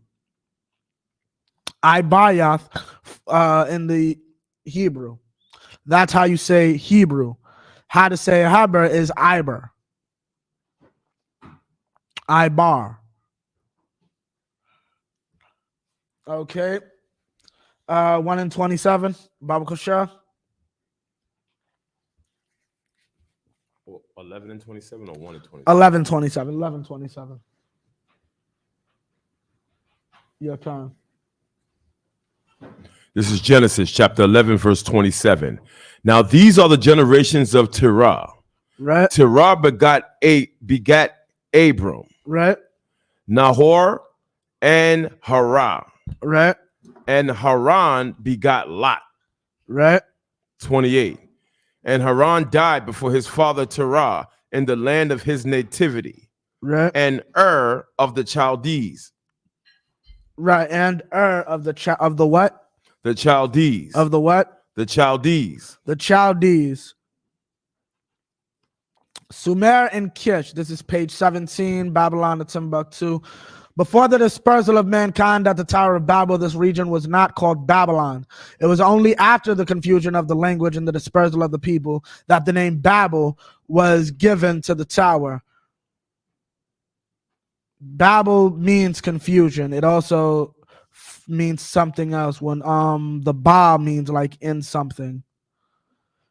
Ibayath in the Hebrew. That's how you say Hebrew. How to say Heber is Iber. Ibar. Okay. 1 and 27, Baba Kosher. 11 and 27 or 1 and 27? 11, 27. 11, 27. Your turn. This is Genesis chapter 11, verse 27. Now these are the generations of Terah. Right. Terah begat Abram. Right. Nahor and Haran. Right. And Haran begot Lot. Right. 28. And Haran died before his father Terah in the land of his nativity. Right. And of the Chaldees. Right. And of the what? The Chaldees. Of the what? The Chaldees. The Chaldees. Sumer and Kish. This is page 17, Babylon to Timbuktu. Before the dispersal of mankind at the Tower of Babel, this region was not called Babylon. It was only after the confusion of the language and the dispersal of the people that the name Babel was given to the tower. Babel means confusion. It also means something else. When the ba means like in something.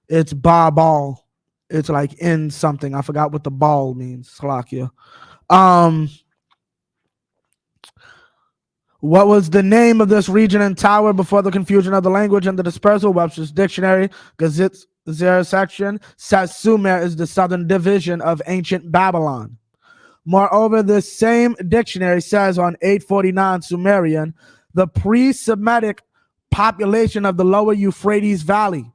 It's ba-ball. It's like in something. I forgot what the ball means. Salakia. What was the name of this region and tower before the confusion of the language and the dispersal? Webster's Dictionary, Gazette's section, says Sumer is the southern division of ancient Babylon. Moreover, this same dictionary says on 849 Sumerian, the pre-Semitic population of the lower Euphrates Valley.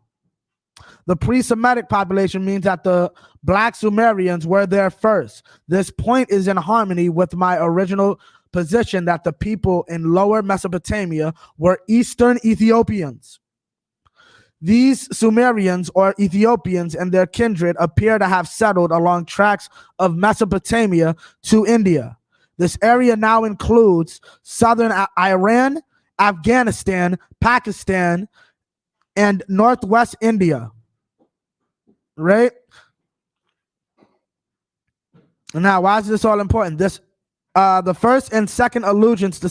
The pre-Semitic population means that the Black Sumerians were there first. This point is in harmony with my original position that the people in lower Mesopotamia were Eastern Ethiopians. These Sumerians or Ethiopians and their kindred appear to have settled along tracts of Mesopotamia to India. This area now includes southern Iran, Afghanistan, Pakistan, and northwest India. Right? Now, why is this all important? The first and second allusions to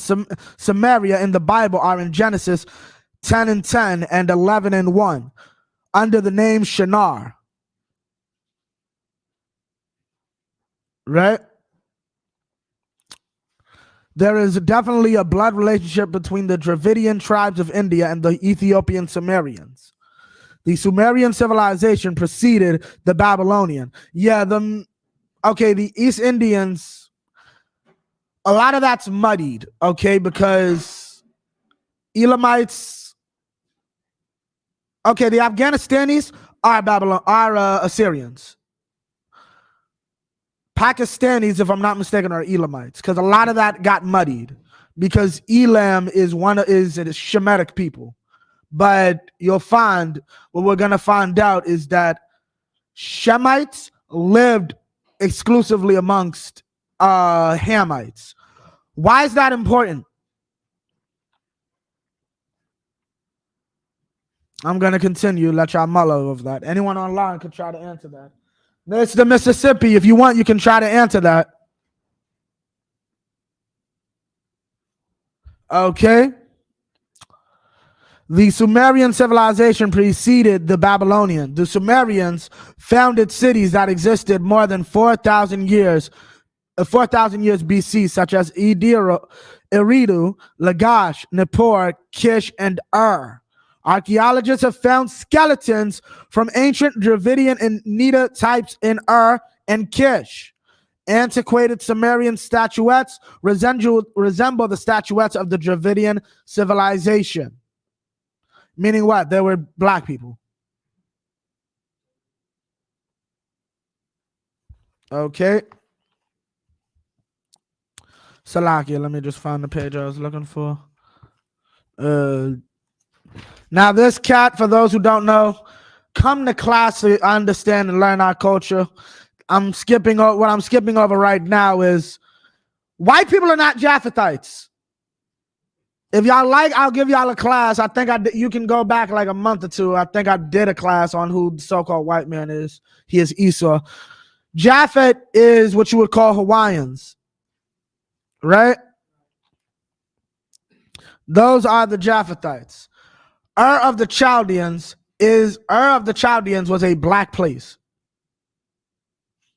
Samaria in the Bible are in Genesis 10:10 and 11:1 under the name Shinar. Right? There is definitely a blood relationship between the Dravidian tribes of India and the Ethiopian Sumerians. The Sumerian civilization preceded the Babylonian. Yeah, the East Indians, a lot of that's muddied, okay, because Elamites, okay, the Afghanistanis are Assyrians. Pakistanis, if I'm not mistaken, are Elamites, because a lot of that got muddied because Elam is a Shemitic people. But you'll find, what we're going to find out is that Shemites lived exclusively amongst Hamites. Why is that important? I'm going to continue, let y'all mull over that. Anyone online could try to answer that. It's the Mississippi. If you want, you can try to answer that. Okay. The Sumerian civilization preceded the Babylonian. The Sumerians founded cities that existed more than 4,000 years BC, such as Eridu, Lagash, Nippur, Kish, and Ur. Archaeologists have found skeletons from ancient Dravidian and Nida types in Ur and Kish. Antiquated Sumerian statuettes resemble the statuettes of the Dravidian civilization. Meaning what? They were black people. Okay. Salakia, let me just find the page I was looking for. Now, this cat, for those who don't know, come to class to understand and learn our culture. What I'm skipping over right now is white people are not Japhethites. If y'all like, I'll give y'all a class. I think you can go back like a month or two. I think I did a class on who the so-called white man is. He is Esau. Japhet is what you would call Hawaiians, right? Those are the Japhethites. Ur of the Chaldeans was a black place.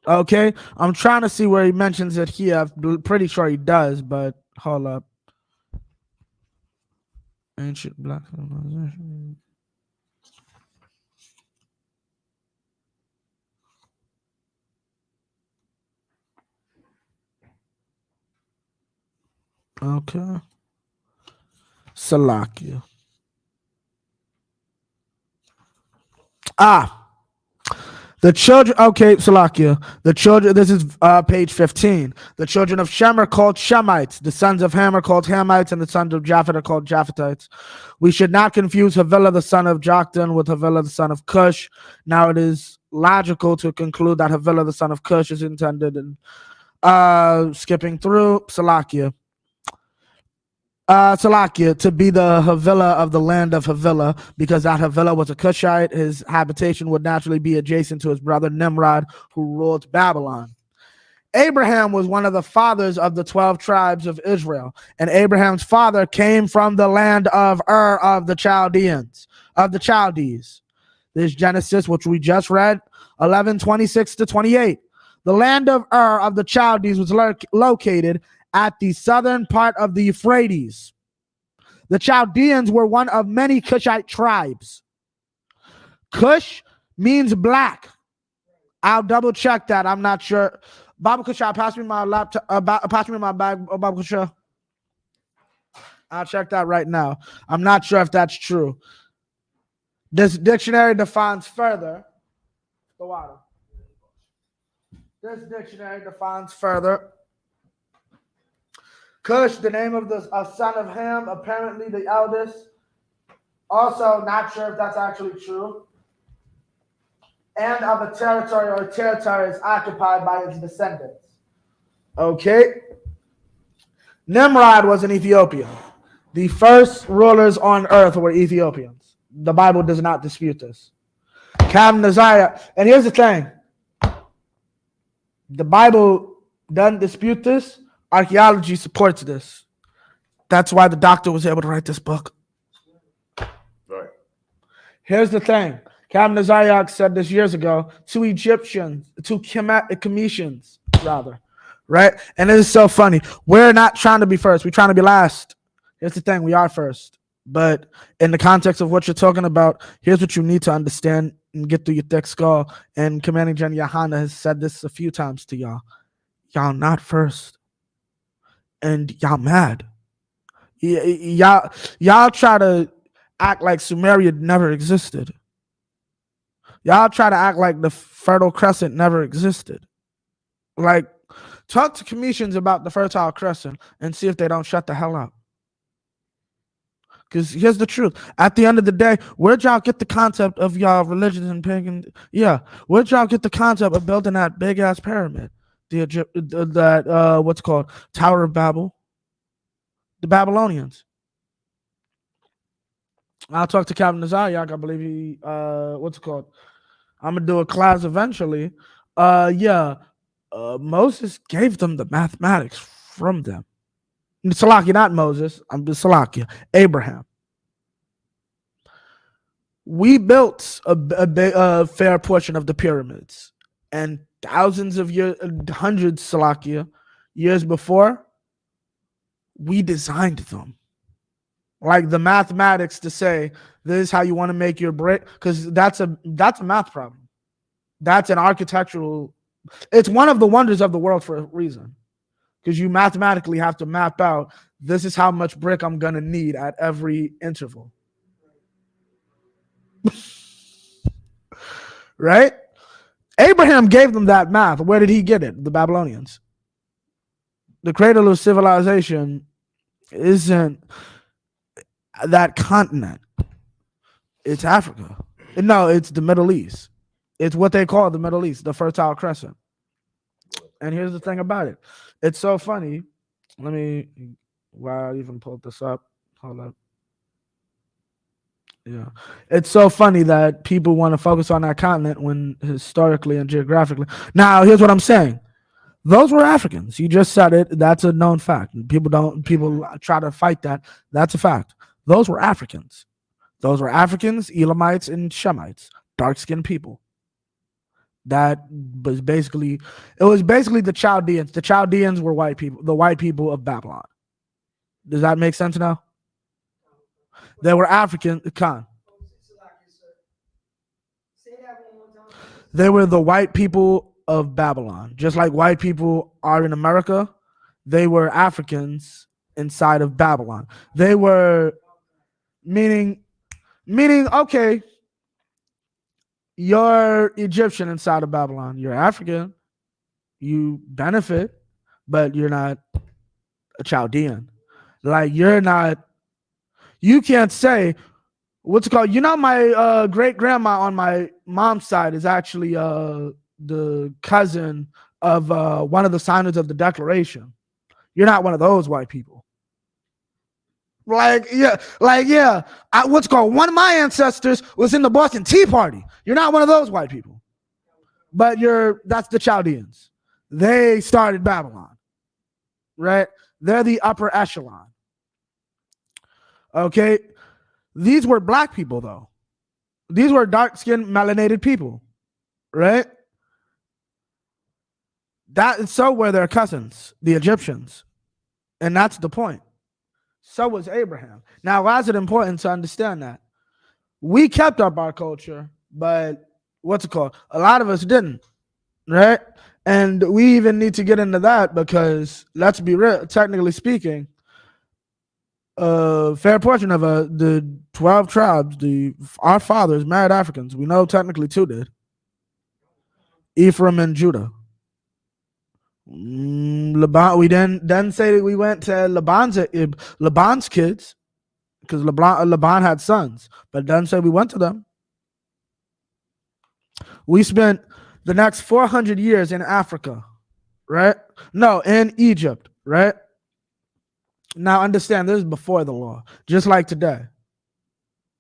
Okay, I'm trying to see where he mentions it here. I'm pretty sure he does, but hold up. Ancient black civilization. Okay. Salakia. The children, okay, Salakia. The children, this is page 15. The children of Shem are called Shemites. The sons of Ham are called Hamites, and the sons of Japhet are called Japhethites. We should not confuse Havilah, the son of Joktan, with Havilah, the son of Cush. Now it is logical to conclude that Havilah, the son of Cush, is intended in skipping through Salakia. Salakia, to be the Havilah of the land of Havilah, because that Havilah was a Cushite. His habitation would naturally be adjacent to his brother Nimrod, who ruled Babylon. Abraham was one of the fathers of the 12 tribes of Israel, and Abraham's father came from the land of Ur of the Chaldees. This Genesis, which we just read, 11:26-28. The land of Ur of the Chaldees was located at the southern part of the Euphrates. The Chaldeans were one of many Cushite tribes. Cush means black. I'll double check that. I'm not sure. Baba Kushah, pass me my laptop. Pass me my bag, Baba Kushah. I'll check that right now. I'm not sure if that's true. This dictionary defines further. This dictionary defines further. Cush, the name of a son of Ham, apparently the eldest. Also, not sure if that's actually true. And of a territory or territory is occupied by its descendants. Okay. Nimrod was an Ethiopian. The first rulers on earth were Ethiopians. The Bible does not dispute this. Nazariah. And here's the thing. The Bible Doesn't dispute this. Archaeology supports this. That's why the doctor was able to write this book. Right. Here's the thing. Captain Zayak said this years ago to Cometians, rather. Right? And it is so funny. We're not trying to be first. We're trying to be last. Here's the thing. We are first. But in the context of what you're talking about, here's what you need to understand and get through your thick skull. And Commanding General Yohana has said this a few times to y'all. Y'all not first. And y'all mad. Y'all try to act like Sumeria never existed. Y'all try to act like the Fertile Crescent never existed. Like, talk to Cometians about the Fertile Crescent and see if they don't shut the hell up. Because here's the truth. At the end of the day, where'd y'all get the concept of y'all religions and pagan? Yeah, where'd y'all get the concept of building that big ass pyramid? What's called Tower of Babel? The Babylonians. I'll talk to Captain Zayak. I believe he what's it called? I'm gonna do a class eventually. Moses gave them the mathematics from them. Salakia, not Moses. I'm Salakia. Abraham. We built a fair portion of the pyramids, and thousands of years, hundreds Salakia years before, we designed them. Like the mathematics to say this is how you want to make your brick, because that's a math problem. That's an architectural. It's one of the wonders of the world for a reason, because you mathematically have to map out this is how much brick I'm gonna need at every interval. Right? Abraham gave them that math. Where did he get it? The Babylonians. The cradle of civilization isn't that continent. It's Africa. No, it's the Middle East. It's what they call the Middle East, the Fertile Crescent. And here's the thing about it. It's so funny. While I even pulled this up. Hold up. Yeah. It's so funny that people want to focus on that continent when historically and geographically. Now, here's what I'm saying. Those were Africans. You just said it. That's a known fact. People try to fight that. That's a fact. Those were Africans. Those were Africans, Elamites, and Shemites, dark-skinned people. That was basically the Chaldeans. The Chaldeans were white people, the white people of Babylon. Does that make sense now? They were African. Khan. They were the white people of Babylon. Just like white people are in America, they were Africans inside of Babylon. They were meaning, okay, you're Egyptian inside of Babylon. You're African. You benefit, but you're not a Chaldean. Like, you're not. You can't say, what's it called? You know, my great grandma on my mom's side is actually the cousin of one of the signers of the Declaration. You're not one of those white people. What's it called? One of my ancestors was in the Boston Tea Party. You're not one of those white people. But that's the Chaldeans. They started Babylon. Right? They're the upper echelon. Okay, these were black people, though. These were dark-skinned, melanated people, right? So were their cousins, the Egyptians, and that's the point. So was Abraham. Now, why is it important to understand that? We kept up our culture, but what's it called? A lot of us didn't, right? And we even need to get into that because, let's be real, technically speaking, a fair portion of the 12 tribes, our fathers married Africans. We know technically 2 did. Ephraim and Judah. Laban, we didn't say that we went to Laban's kids, because Laban had sons, but it doesn't say we went to them. We spent the next 400 years in Africa, right? No, in Egypt, right? Now, understand, this is before the law, just like today,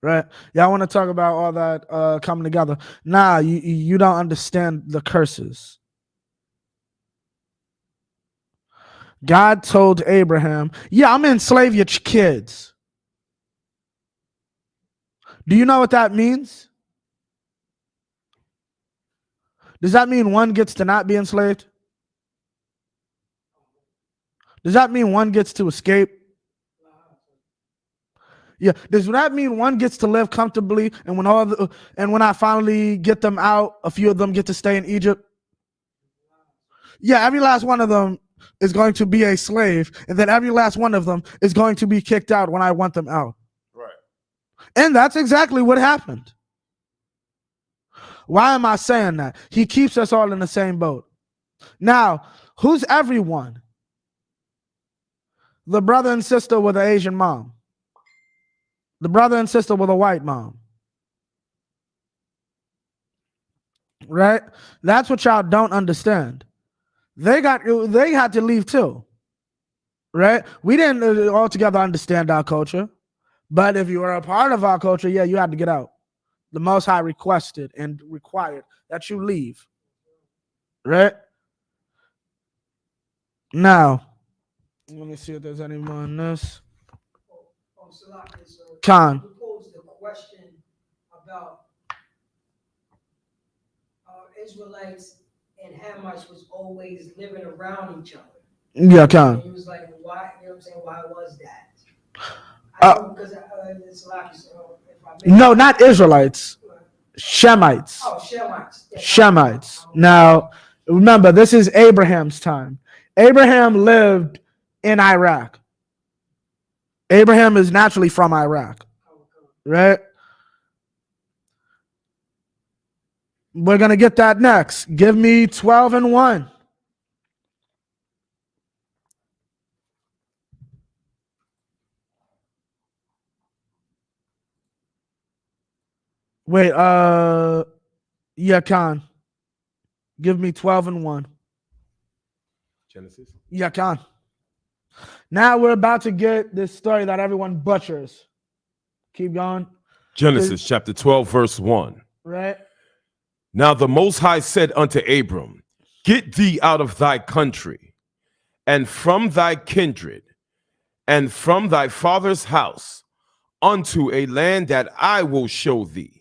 right? Y'all want to talk about all that coming together. Nah, you don't understand the curses. God told Abraham, yeah, I'm gonna enslave your kids. Do you know what that means? Does that mean one gets to not be enslaved? Does that mean one gets to escape? Yeah. Does that mean one gets to live comfortably, and when I finally get them out, a few of them get to stay in Egypt? Yeah, every last one of them is going to be a slave, and then every last one of them is going to be kicked out when I want them out. Right. And that's exactly what happened. Why am I saying that? He keeps us all in the same boat. Now, who's everyone? The brother and sister with an Asian mom. The brother and sister with a white mom. Right? That's what y'all don't understand. They had to leave too. Right? We didn't altogether understand our culture. But if you were a part of our culture, yeah, you had to get out. The Most High requested and required that you leave. Right? Now, let me see if there's any more on this. Khan. You posed a question about Israelites and Hamites was always living around each other. Yeah, Khan. And he was like, why? You know what I'm saying? Why was that? Because it's like, no, not Israelites. Shemites. Oh, Shemites. Yeah, Shemites. Now, remember, this is Abraham's time. Abraham lived in Iraq. Abraham is naturally from Iraq. Right? We're going to get that next. Give me 12 and 1. Wait, yeah, Khan. Give me 12 and 1. Genesis? Yeah, Khan. Now we're about to get this story that everyone butchers. Keep going. Genesis chapter 12, verse 1. Right. Now the Most High said unto Abram, get thee out of thy country, and from thy kindred, and from thy father's house, unto a land that I will show thee.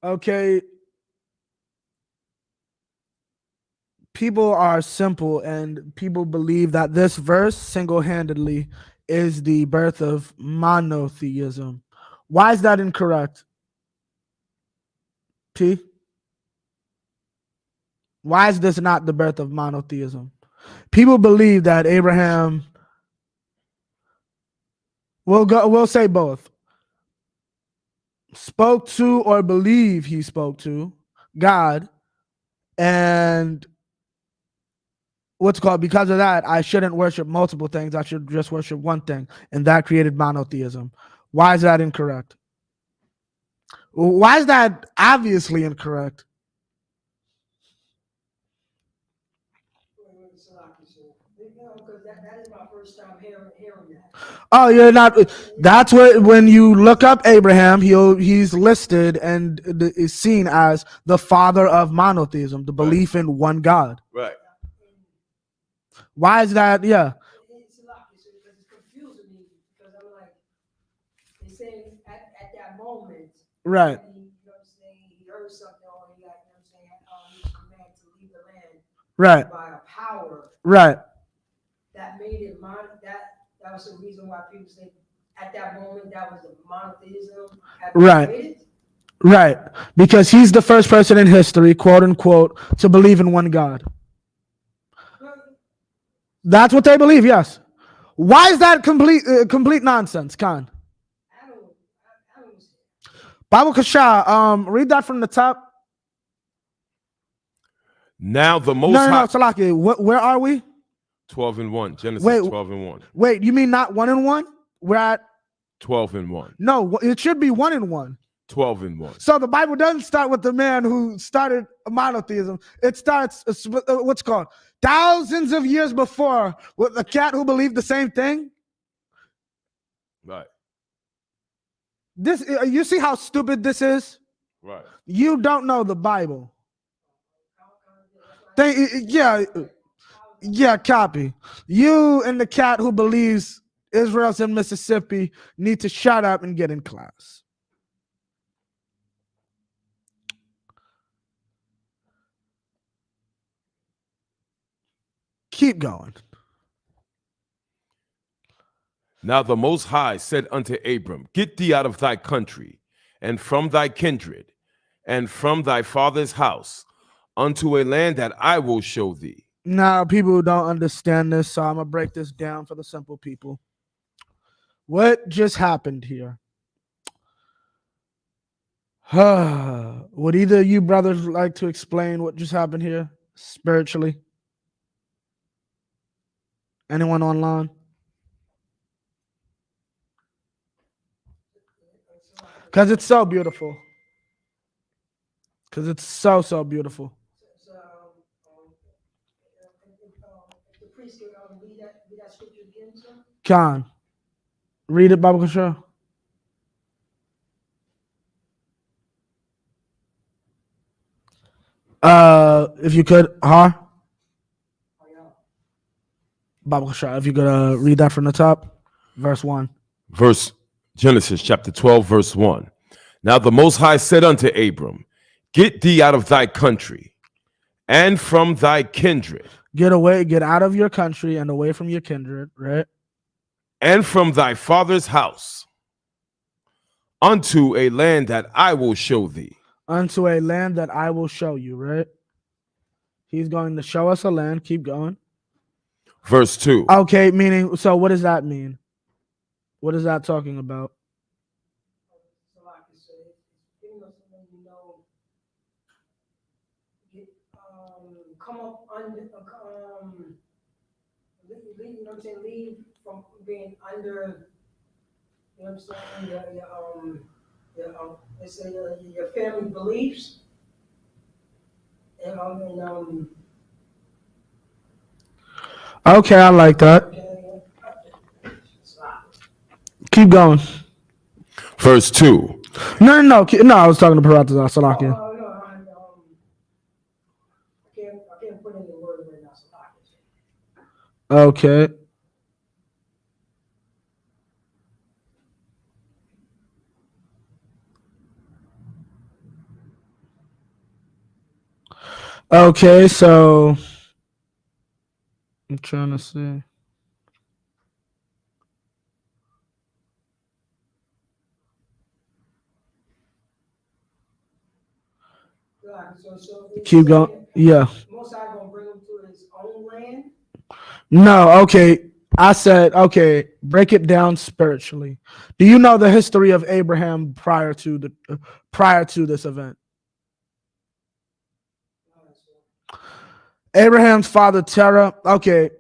Okay. People are simple, and people believe that this verse single-handedly is the birth of monotheism. Why is that incorrect? T? Why is this not the birth of monotheism? People believe that Abraham, we'll say both, spoke to or believe he spoke to God, and because of that, I shouldn't worship multiple things. I should just worship one thing. And that created monotheism. Why is that incorrect? Why is that obviously incorrect? Because that is my first time hearing that. Oh, you're not. That's what, when you look up Abraham, he's listed and is seen as the father of monotheism, the belief in one God. Right. Why is that? Yeah. It's confusing me because I'm like, they say at that moment, Right. you know what I'm saying, he heard something, or he got, you know what I'm saying, he was commanded to leave the land Right. by a power. Right. That made it that was the reason why people say at that moment that was the monotheism. Right. Right. Because he's the first person in history, quote unquote, to believe in one God. That's what they believe, yes. Why is that complete nonsense, Khan? Bible Kasha, read that from the top. Now the Most No, High. Salaki, where are we? 12 and 1. Genesis 12 and 1. Wait, you mean not 1 and 1? We're at 12 and 1. No, it should be 1 and 1. 12 and 1. So the Bible doesn't start with the man who started monotheism. It starts what's called thousands of years before with a cat who believed the same thing. Right. This, you see how stupid this is? Right. You don't know the Bible. Yeah, copy. You and the cat who believes Israel's in Mississippi need to shut up and get in class. Keep going. Now the Most High said unto Abram, Get thee out of thy country, and from thy kindred, and from thy father's house, unto a land that I will show thee. Now, people who don't understand this, so I'm going to break this down for the simple people. What just happened here? Would either of you brothers like to explain what just happened here spiritually? Anyone online? Because it's so beautiful. Because it's so, so beautiful. So, if the priest could read that scripture again, sir? Khan, read it, Baba Kashar. If you could, Baba Kashar, if you could read that from the top, verse 1. Genesis chapter 12, verse 1. Now the Most High said unto Abram, Get thee out of thy country, and from thy kindred. Get out of your country and away from your kindred, right? And from thy father's house, unto a land that I will show thee. Unto a land that I will show you, right? He's going to show us a land. Keep going. Verse 2. Okay, meaning, so what does that mean? What is that talking about? So like I said, it's giving us something, come up under, you know what I'm saying, leave from being under, you know what I'm saying, let's say your family beliefs, and Okay, I like that. Keep going. Verse 2. No, I was talking to Parata Salaki. I can't put in the word right now, Okay. Okay, so I'm trying to see. Keep going. Yeah. Most I gonna bring him to his own land. No, okay. I said, okay, break it down spiritually. Do you know the history of Abraham prior to this event? Abraham's father Terah. Okay.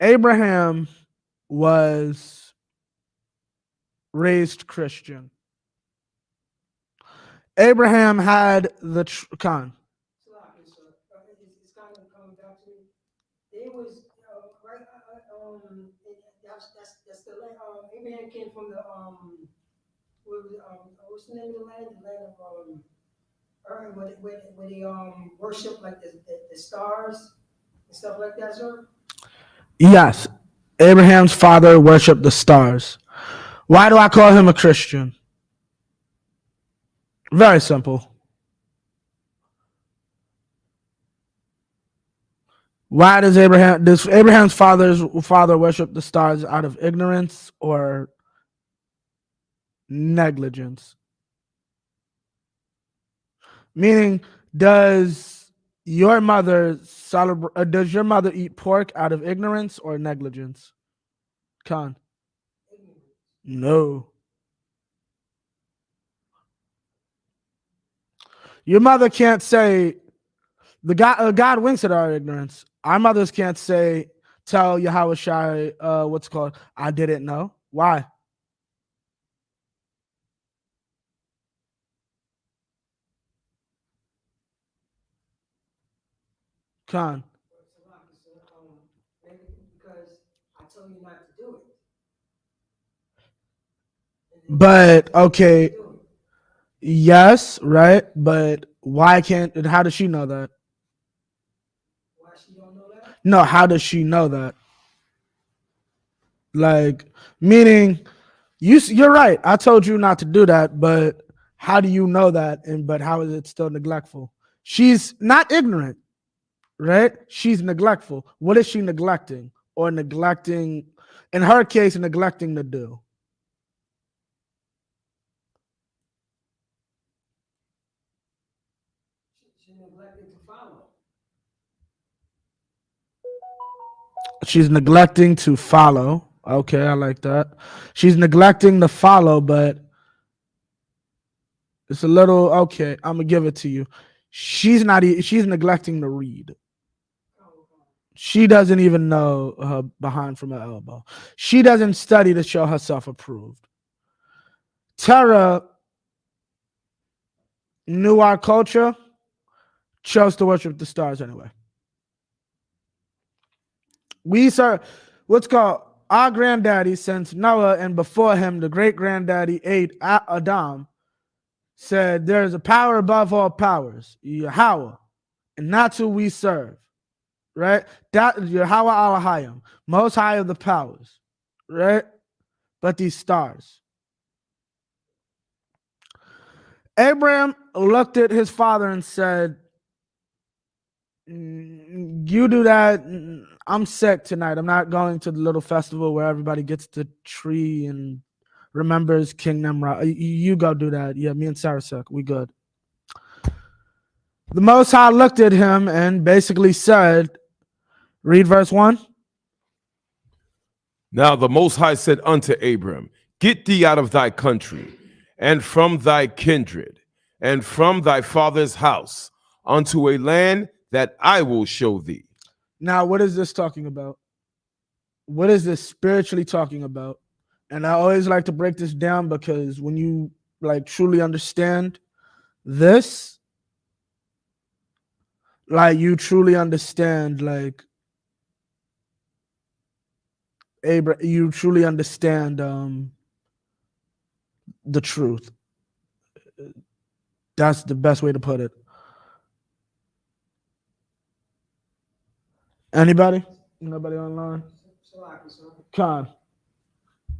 Abraham was raised Christian. Abraham had the Khan. It's kind of coming back to me. It was right. That's the land. Abraham came from the what's the name of the land? The land of where they worship like the stars and stuff like that, sir. Yes, Abraham's father worshipped the stars. Why do I call him a Christian? Very simple. Why does Abraham's father worship the stars out of ignorance or negligence? Meaning, does your mother eat pork out of ignorance or negligence? Khan. No. Your mother can't say God winks at our ignorance. Our mothers can't tell Yahweh Shai what's called I didn't know. Why? Khan. Because I told you not to do it. But okay. Yes, right. But why can't? How does she know that? No, how does she know that? Like, meaning, you're right. I told you not to do that, but how do you know that? And but how is it still neglectful? She's not ignorant, right? She's neglectful. What is she neglecting? Or neglecting, in her case, neglecting to do? She neglected to follow. She's neglecting to follow. Okay, I like that. She's neglecting to follow, but it's a little okay. I'm gonna give it to you. She's neglecting to read. She doesn't even know her behind from her elbow. She doesn't study to show herself approved. Tara knew our culture, chose to worship the stars anyway. We serve what's called our granddaddy since Noah, and before him, the great granddaddy Adam said, "There is a power above all powers, Yahweh, and that's who we serve." Right? That is Yahweh Elohim, most high of the powers, right? But these stars. Abraham looked at his father and said, "You do that. I'm sick tonight. I'm not going to the little festival where everybody gets the tree and remembers King Nimrod. You go do that. Yeah, me and Sarah sick. We good." The Most High looked at him and basically said, read verse 1. Now the Most High said unto Abram, Get thee out of thy country, and from thy kindred, and from thy father's house, unto a land that I will show thee. Now, what is this talking about? What is this spiritually talking about? And I always like to break this down because when you like truly understand this, like you truly understand like Abraham, you truly understand the truth. That's the best way to put it. Anybody? Nobody online? Khan.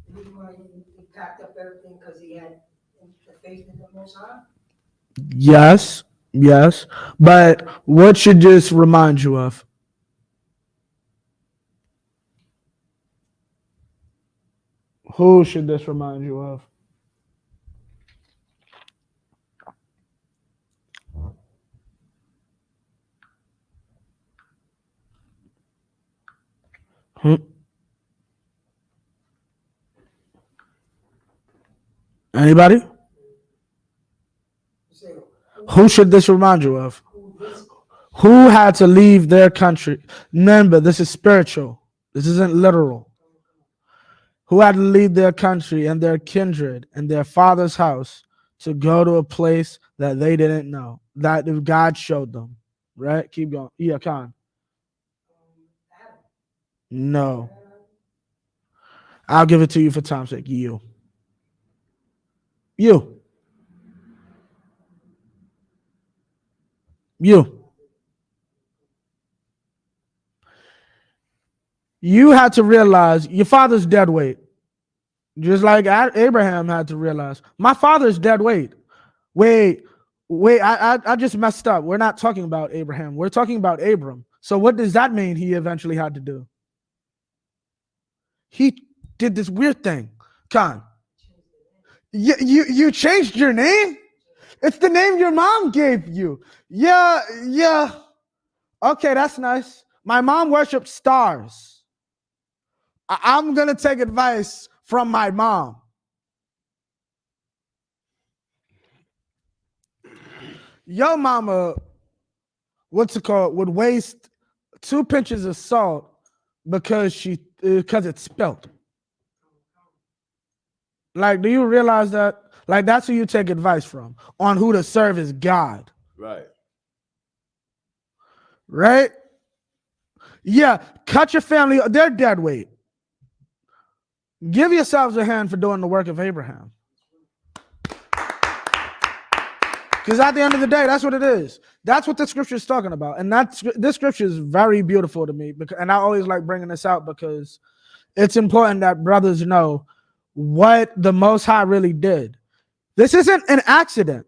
The reason why he packed up everything because he had the faith in the Most High. Yes, yes. But what should this remind you of? Who should this remind you of? Anybody? Who should this remind you of? Who had to leave their country? Remember, this is spiritual. This isn't literal. Who had to leave their country and their kindred and their father's house to go to a place that they didn't know, that God showed them. Right? Keep going. Yeah, Khan. No. I'll give it to you for time's sake. You. You had to realize your father's dead weight. Just like Abraham had to realize, my father's dead weight. Wait, I just messed up. We're not talking about Abraham. We're talking about Abram. So what does that mean he eventually had to do? He did this weird thing. Khan, you changed your name? It's the name your mom gave you. Yeah. Okay, that's nice. My mom worshipped stars. I'm going to take advice from my mom. Your mama, would waste 2 pinches of salt because it's spelt. Like, do you realize that? Like, that's who you take advice from on who to serve as God. Right. Right? Yeah, cut your family. They're dead weight. Give yourselves a hand for doing the work of Abraham. Because at the end of the day, that's what it is. That's what the scripture is talking about. And this scripture is very beautiful to me. And I always like bringing this out because it's important that brothers know what the Most High really did. This isn't an accident.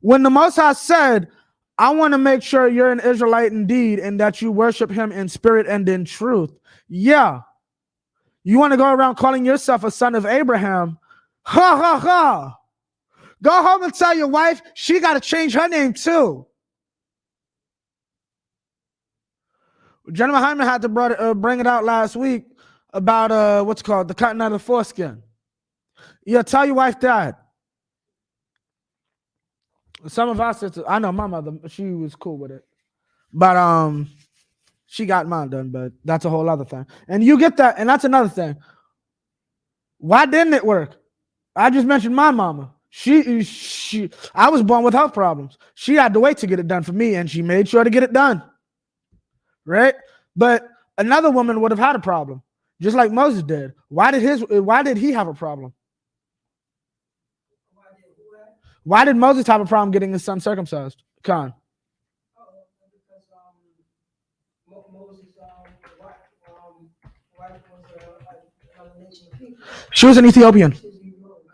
When the Most High said, I want to make sure you're an Israelite indeed and that you worship him in spirit and in truth. Yeah. You want to go around calling yourself a son of Abraham? Ha ha ha. Go home and tell your wife she got to change her name too. General Hyman had to bring it out last week about what's called the cutting out of the foreskin. Yeah, tell your wife that. Some of our sisters, I know my mother, she was cool with it, but she got mine done. But that's a whole other thing. And you get that, and that's another thing. Why didn't it work? I just mentioned my mama. I was born with health problems. She had to wait to get it done for me, and she made sure to get it done. Right? But another woman would have had a problem, just like Moses did. Why did he have a problem? Why did Moses have a problem getting his son circumcised? Khan. Because Moses' wife was another nation of people. She was an Ethiopian.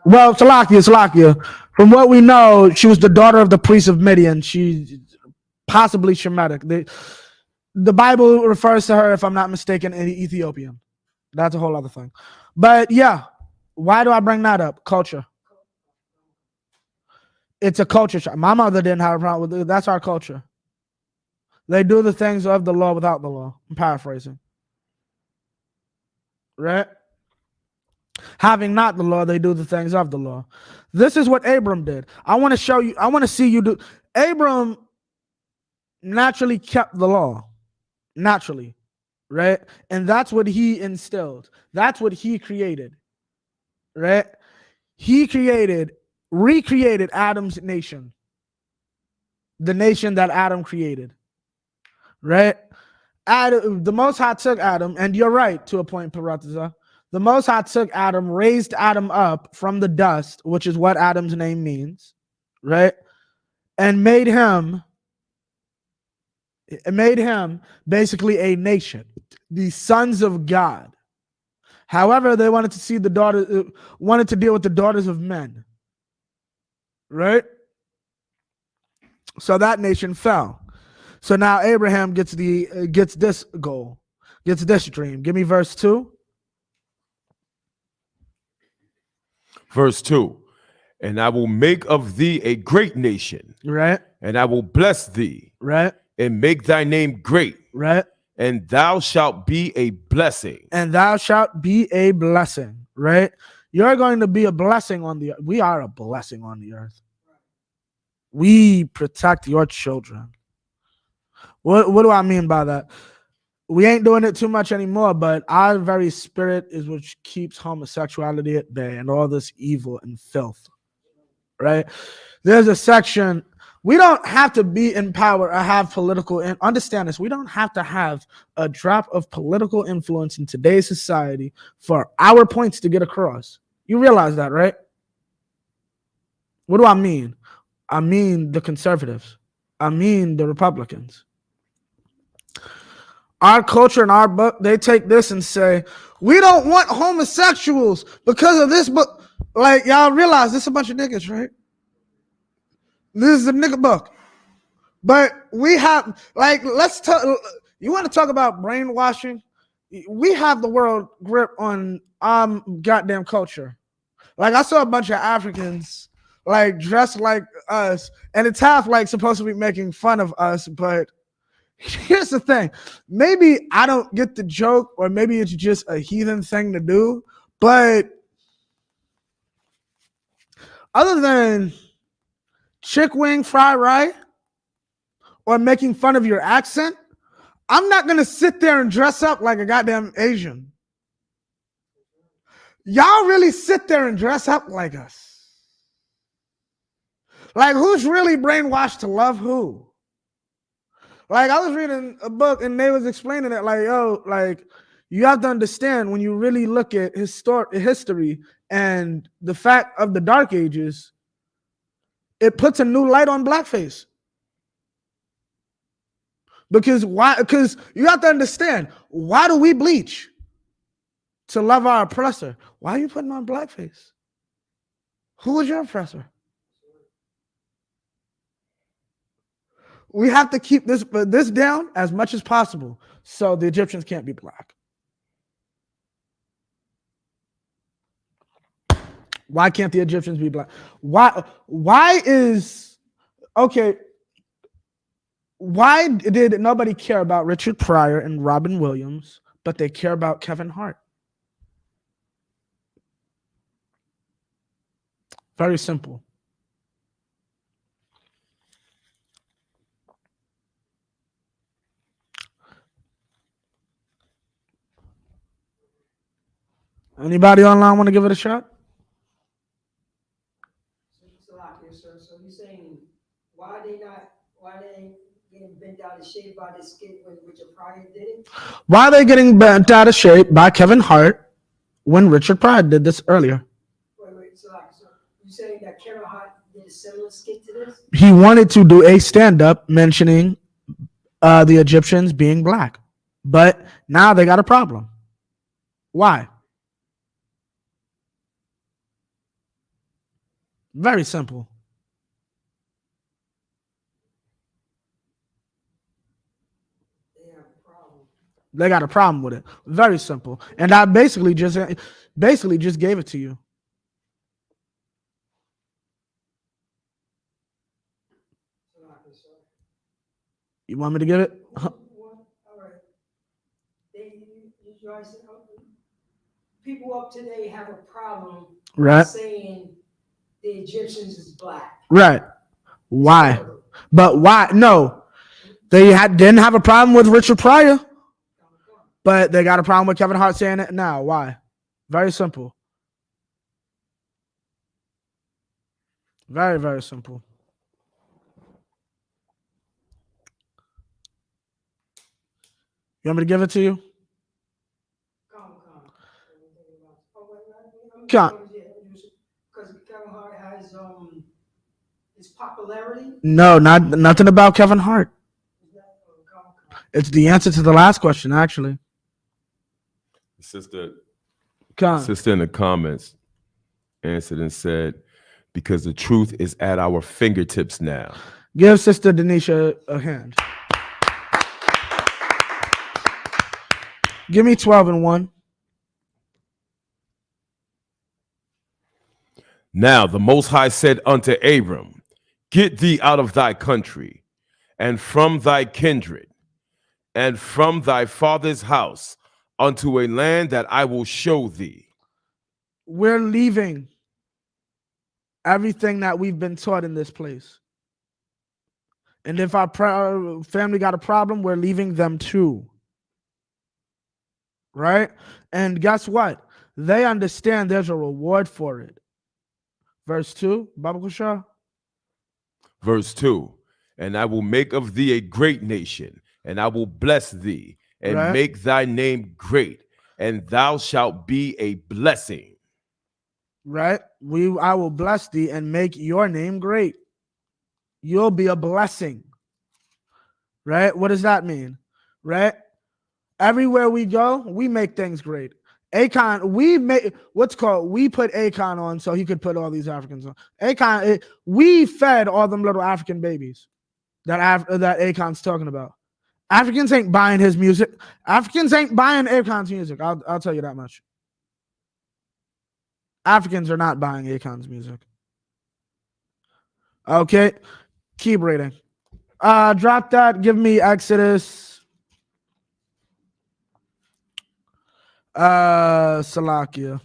Well, Salakia. From what we know, she was the daughter of the priest of Midian. She's possibly Shemitic. The Bible refers to her, if I'm not mistaken, an Ethiopian. That's a whole other thing. But yeah, why do I bring that up? Culture. It's a culture shock. My mother didn't have a problem with it. That's our culture. They do the things of the law without the law. I'm paraphrasing. Right? Having not the law, they do the things of the law. This is what Abram did. I want to show you. I want to see you do. Abram naturally kept the law. Naturally. Right? And that's what he instilled. That's what he created. Right? He recreated Adam's nation. The nation that Adam created. Right? The Most High took Adam, and you're right to a point, Parataza. The Most High took Adam, raised Adam up from the dust, which is what Adam's name means, right? And made him basically a nation, the sons of God. However, they wanted to deal with the daughters of men, right? So that nation fell. So now Abraham gets this goal, gets this dream. Give me verse 2. Verse 2, and I will make of thee a great nation. Right. And I will bless thee. Right. And make thy name great. Right. And thou shalt be a blessing. And thou shalt be a blessing. Right. You're going to be a blessing on the earth. We are a blessing on the earth. We protect your children. What do I mean by that? We ain't doing it too much anymore, but our very spirit is what keeps homosexuality at bay and all this evil and filth, right? There's a section, we don't have to be in power or have political, and understand this, we don't have to have a drop of political influence in today's society for our points to get across. You realize that, right? What do I mean? I mean the conservatives. I mean the Republicans. Our culture and our book, they take this and say, we don't want homosexuals because of this book. Like, y'all realize this is a bunch of niggas, right? This is a nigga book. But we have, like, you want to talk about brainwashing? We have the world grip on goddamn culture. Like, I saw a bunch of Africans, like, dressed like us, and it's half, like, supposed to be making fun of us, but here's the thing. Maybe I don't get the joke, or maybe it's just a heathen thing to do. But other than chick wing fried rice or making fun of your accent, I'm not going to sit there and dress up like a goddamn Asian. Y'all really sit there and dress up like us. Like, who's really brainwashed to love who? Like, I was reading a book and they was explaining it like, yo, like, you have to understand when you really look at history and the fact of the Dark Ages, It puts a new light on blackface. Because why? Because you have to understand, why do we bleach? To love our oppressor. Why are you putting on blackface? Who is your oppressor? We have to keep this down as much as possible so the Egyptians can't be black. Why can't the Egyptians be black? Why did nobody care about Richard Pryor and Robin Williams, but they care about Kevin Hart? Very simple. Anybody online want to give it a shot? So you're saying why they getting bent out of shape by this kid when Richard Pryor did it? Why are they getting bent out of shape by Kevin Hart when Richard Pryor did this earlier? Wait. So you're saying that Kevin Hart did a similar skit to this? He wanted to do a stand-up mentioning the Egyptians being black, but now they got a problem. Why? Very simple. They got a problem with it. Very simple. And I basically just gave it to you. You want me to give it? All right. People up today have a problem saying the Egyptians is black. Right. Why? But why? No. They didn't have a problem with Richard Pryor, but they got a problem with Kevin Hart saying it now. Why? Very simple. Very, very simple. You want me to give it to you? Because Kevin Hart has his popularity. No, nothing about Kevin Hart. It's the answer to the last question, actually. Sister in the comments answered and said, because the truth is at our fingertips now. Give Sister Denisha a hand. Give me 12 and 1. Now the Most High said unto Abram, get thee out of thy country, and from thy kindred, and from thy father's house, unto a land that I will show thee. We're leaving everything that we've been taught in this place. And if our family got a problem, we're leaving them too. Right? And guess what? They understand there's a reward for it. Verse 2, Baba Kusha. Verse 2, and I will make of thee a great nation, and I will bless thee, and make thy name great, and thou shalt be a blessing. Right? I will bless thee and make your name great. You'll be a blessing. Right? What does that mean? Right? Everywhere we go, we make things great. Akon, we put Akon on so he could put all these Africans on. Akon, we fed all them little African babies that Akon's talking about. Africans ain't buying his music. Africans ain't buying Akon's music. I'll tell you that much. Africans are not buying Akon's music. Okay, keep reading. Drop that. Give me Exodus. Salakia.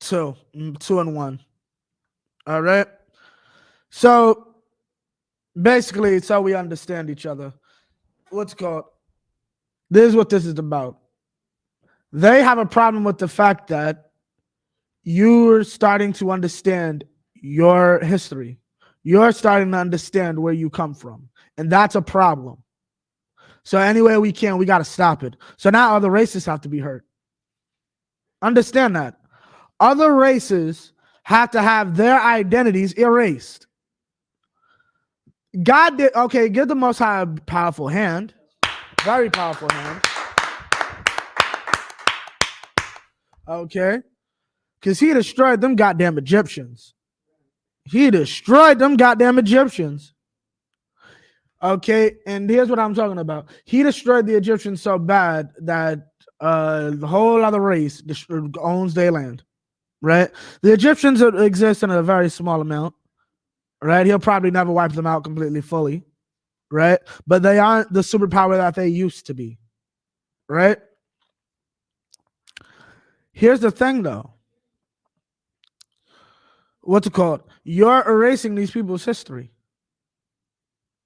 2 and 1. All right. So basically, so we understand each other. This is what this is about. They have a problem with the fact that you're starting to understand your history. You're starting to understand where you come from. And that's a problem. So any way we can, we got to stop it. So now other races have to be hurt. Understand that. Other races have to have their identities erased. God did, okay, give the Most High a powerful hand. Very powerful hand. Okay. Because he destroyed them goddamn Egyptians. He destroyed them goddamn Egyptians. Okay, and here's what I'm talking about. He destroyed the Egyptians so bad that the whole other race owns their land, right? The Egyptians exist in a very small amount, right? He'll probably never wipe them out completely fully, right? But they aren't the superpower that they used to be, right? Here's the thing, though. What's it called? You're erasing these people's history.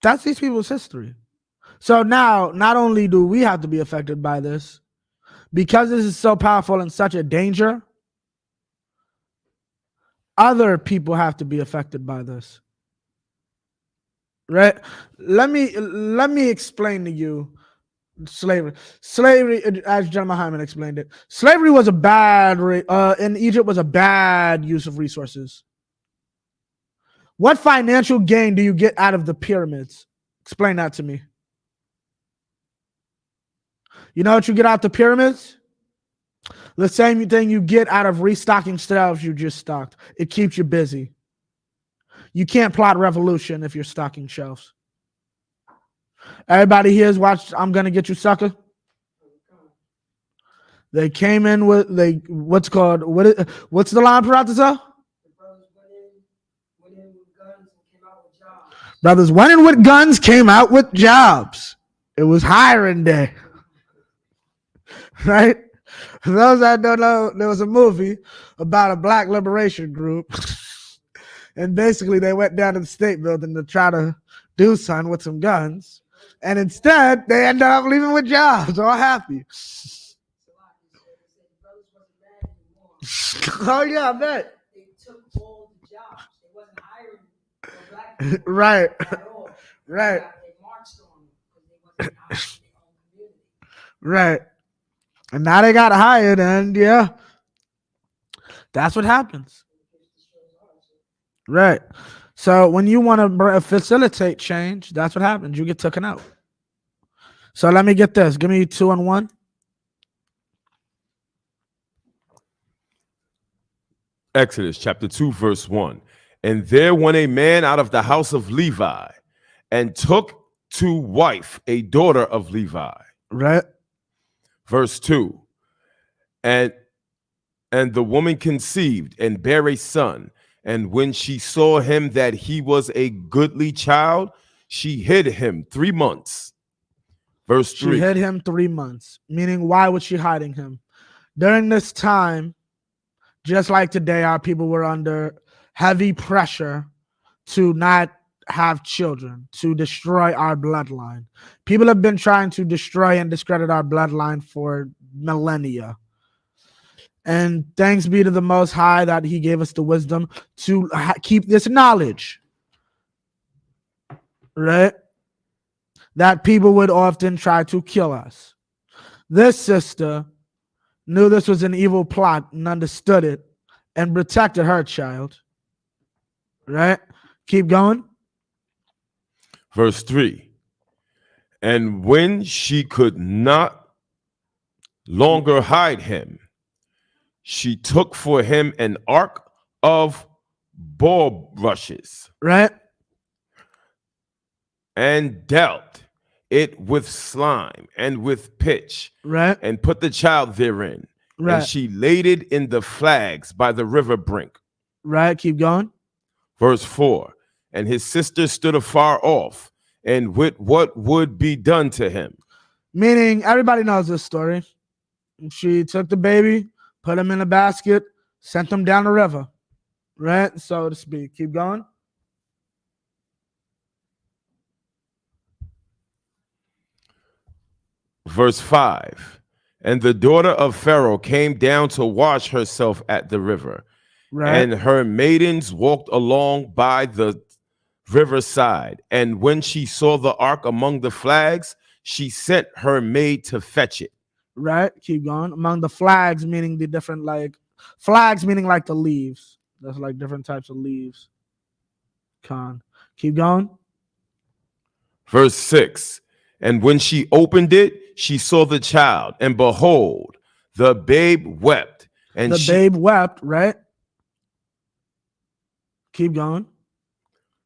That's these people's history. So now, not only do we have to be affected by this, because this is so powerful and such a danger, other people have to be affected by this. Right? Let me explain to you slavery. Slavery, as John Hyman explained it, slavery was a bad in Egypt was a bad use of resources. What financial gain do you get out of the pyramids? Explain that to me. You know what you get out the pyramids? The same thing you get out of restocking shelves you just stocked. It keeps you busy. You can't plot revolution if you're stocking shelves. Everybody here's watched I'm Gonna Get You, Sucker. They came in with what's the line, Paratiza? Brothers went in with guns, came out with jobs. It was hiring day. Right? For those that don't know, there was a movie about a black liberation group. And basically they went down to the state building to try to do something with some guns. And instead, they ended up leaving with jobs, all happy. Oh, yeah, I bet. They took all the jobs. They wasn't hiring black people Right. at all. Right. They marched on them because they wasn't hiring their own community. Right. And now they got hired, and yeah, that's what happens. Right. So when you want to facilitate change, that's what happens. You get taken out. So let me get this. Give me 2 and 1. Exodus chapter 2, verse 1. And there went a man out of the house of Levi and took to wife a daughter of Levi. Right. Verse 2. And the woman conceived and bare a son. And when she saw him that he was a goodly child, she hid him 3 months. Verse 3. She hid him 3 months. Meaning, why was she hiding him? During this time, just like today, our people were under heavy pressure to not have children, to destroy our bloodline. People have been trying to destroy and discredit our bloodline for millennia. And thanks be to the Most High that he gave us the wisdom to keep this knowledge. Right? That people would often try to kill us. This sister knew this was an evil plot and understood it and protected her child. Right? Keep going. Verse 3. And when she could not longer hide him, she took for him an ark of bulrushes. Right? And dealt it with slime and with pitch. Right? And put the child therein. Right. And she laid it in the flags by the river brink. Right? Keep going. Verse 4. And his sister stood afar off, and with what would be done to him. Meaning, everybody knows this story. She took the baby, put him in a basket, sent him down the river. Right? So to speak. Keep going. Verse 5. And the daughter of Pharaoh came down to wash herself at the river. Right. And her maidens walked along by the riverside. And when she saw the ark among the flags, she sent her maid to fetch it. Right. Keep going. Among the flags, meaning the different flags, meaning like the leaves. That's like different types of leaves. Keep going. Verse 6. And when she opened it, she saw the child, and behold, the babe wept. And the babe wept, right? Keep going.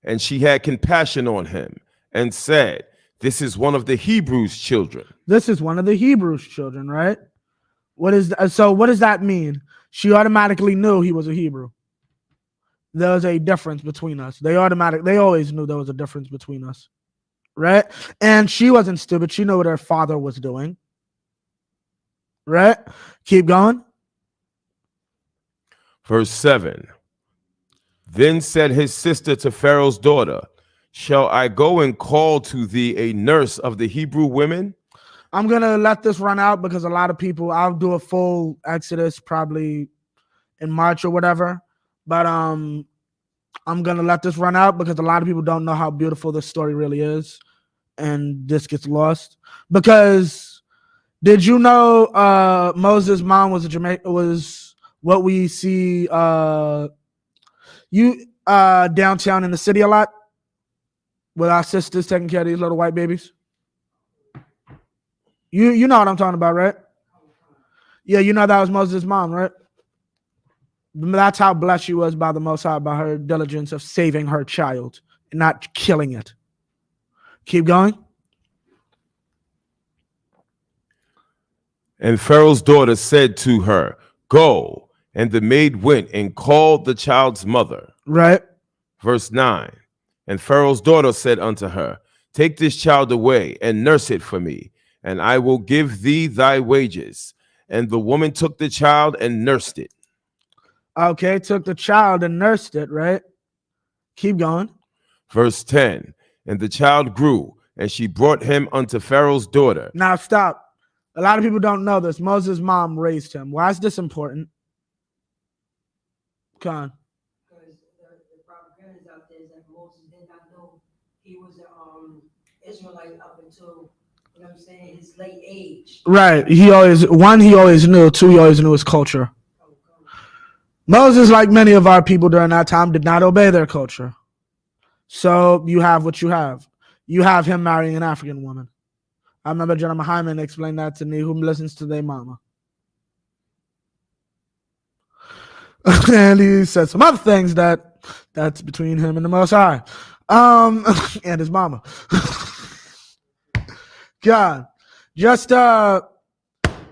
And she had compassion on him and said, this is one of the Hebrews' children. This is one of the Hebrews' children, right? What does that mean? She automatically knew he was a Hebrew. There was a difference between us. They always knew there was a difference between us, right? And she wasn't stupid. She knew what her father was doing, right? Keep going. Verse 7. Then said his sister to Pharaoh's daughter, shall I go and call to thee a nurse of the Hebrew women? I'm going to let this run out because a lot of people, I'll do a full Exodus probably in March or whatever. But I'm going to let this run out because a lot of people don't know how beautiful this story really is. And this gets lost. Because did you know Moses' mom was was what we see downtown in the city a lot? With our sisters taking care of these little white babies? You know what I'm talking about, right? Yeah, you know that was Moses' mom, right? That's how blessed she was by the Most High, by her diligence of saving her child and not killing it. Keep going. And Pharaoh's daughter said to her, go. And the maid went and called the child's mother. Right. Verse 9. And Pharaoh's daughter said unto her, take this child away and nurse it for me, and I will give thee thy wages. And the woman took the child and nursed it. Okay, took the child and nursed it, right? Keep going. Verse 10. And the child grew, and she brought him unto Pharaoh's daughter. Now stop. A lot of people don't know this. Moses' mom raised him. Why is this important? Come on. Because the propaganda out there is that Moses did not know he was an Israelite up until, you know what I'm saying, his late age. Right. He always knew. Two, he always knew his culture. Moses, like many of our people during that time, did not obey their culture. So you have what you have. You have him marrying an African woman. I remember Jeremiah Hyman explained that to me, who listens to their mama. And he said some other things that's between him and the Most High. And his mama. God. Just don't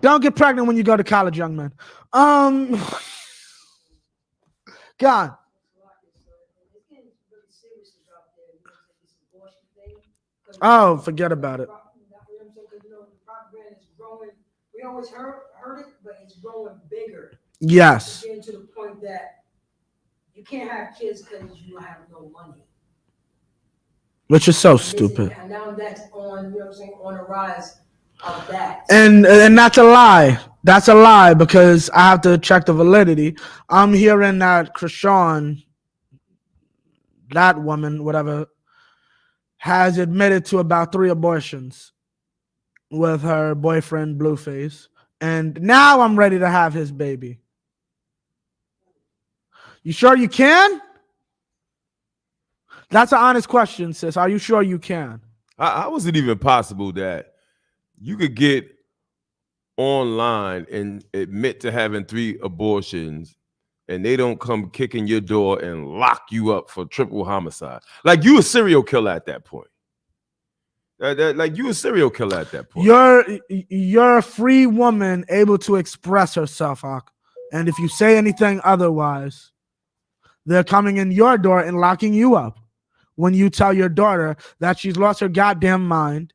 get pregnant when you go to college, young man. God. Oh, forget about it. We always heard it, but it's growing bigger. Yes. It's getting to the point that you can't have kids because you don't have no money. Which is so stupid. And now that's on, you know what I'm saying, on the rise of that. And that's a lie. That's a lie because I have to check the validity. I'm hearing that Krishan, that woman, whatever, has admitted to about 3 abortions with her boyfriend Blueface. And now I'm ready to have his baby. You sure you can? That's an honest question, sis. Are you sure you can? How was it even possible that you could get online and admit to having 3 abortions and they don't come kicking your door and lock you up for triple homicide? Like you a serial killer at that point. Like you a serial killer at that point. You're a free woman able to express herself, Hawk. And if you say anything otherwise, they're coming in your door and locking you up when you tell your daughter that she's lost her goddamn mind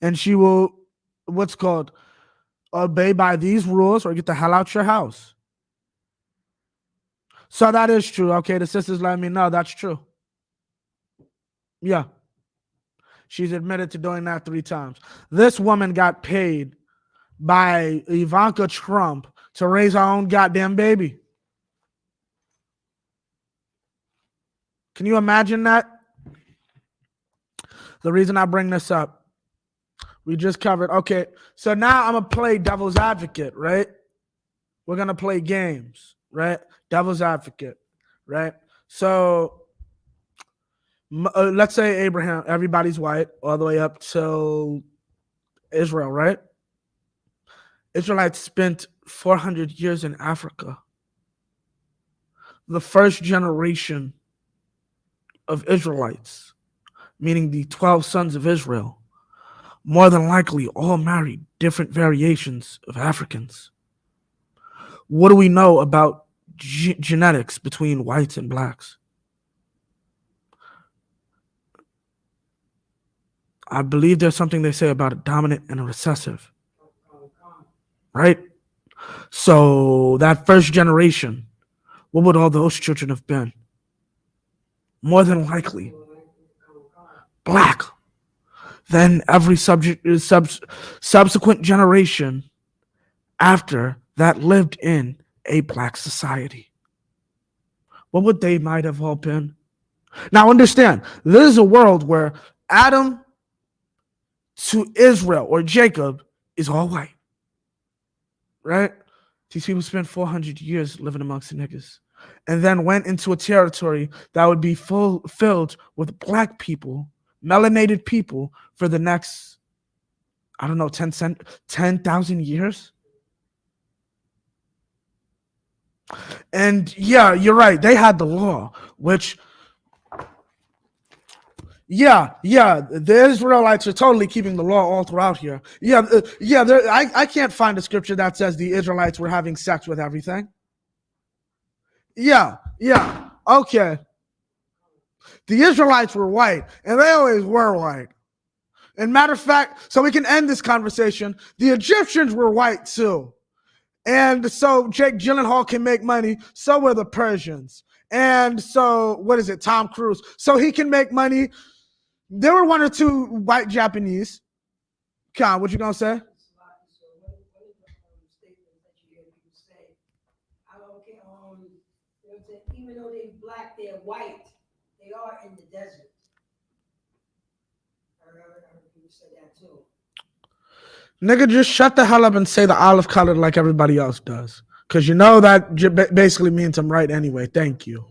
and she will, what's called, obey by these rules or get the hell out your house. So that is true. Okay, the sisters let me know that's true. Yeah. She's admitted to doing that 3 times. This woman got paid by Ivanka Trump to raise her own goddamn baby. Can you imagine that? The reason I bring this up, we just covered. Okay, so now I'm going to play devil's advocate, right? We're going to play games, right? devil's advocate, right? So let's say Abraham, everybody's white all the way up to Israel, right? Israelites spent 400 years in Africa. The first generation of Israelites, meaning the 12 sons of Israel, more than likely all married different variations of Africans. What do we know about genetics between whites and blacks? I believe there's something they say about a dominant and a recessive, right? So that first generation, what would all those children have been? More than likely black. Then every subsequent generation after that lived in a black society. What would they might have all been? Now understand, this is a world where Adam to Israel or Jacob is all white, right? These people spent 400 years living amongst the niggas and then went into a territory that would be filled with black people, melanated people for the next, I don't know, 10,000 years. And yeah, you're right. They had the law, which, yeah, the Israelites are totally keeping the law all throughout here. I can't find a scripture that says the Israelites were having sex with everything. Yeah, okay. The Israelites were white, and they always were white. And matter of fact, so we can end this conversation, the Egyptians were white too. And so Jake Gyllenhaal can make money, so were the Persians. And so, what is it, Tom Cruise? So he can make money. There were one or two white Japanese. Con, what you gonna say? Even though they're black, they're white. They are in the desert. I heard people say that too. Nigga, just shut the hell up and say the olive colored like everybody else does. Because you know that basically means I'm right anyway. Thank you.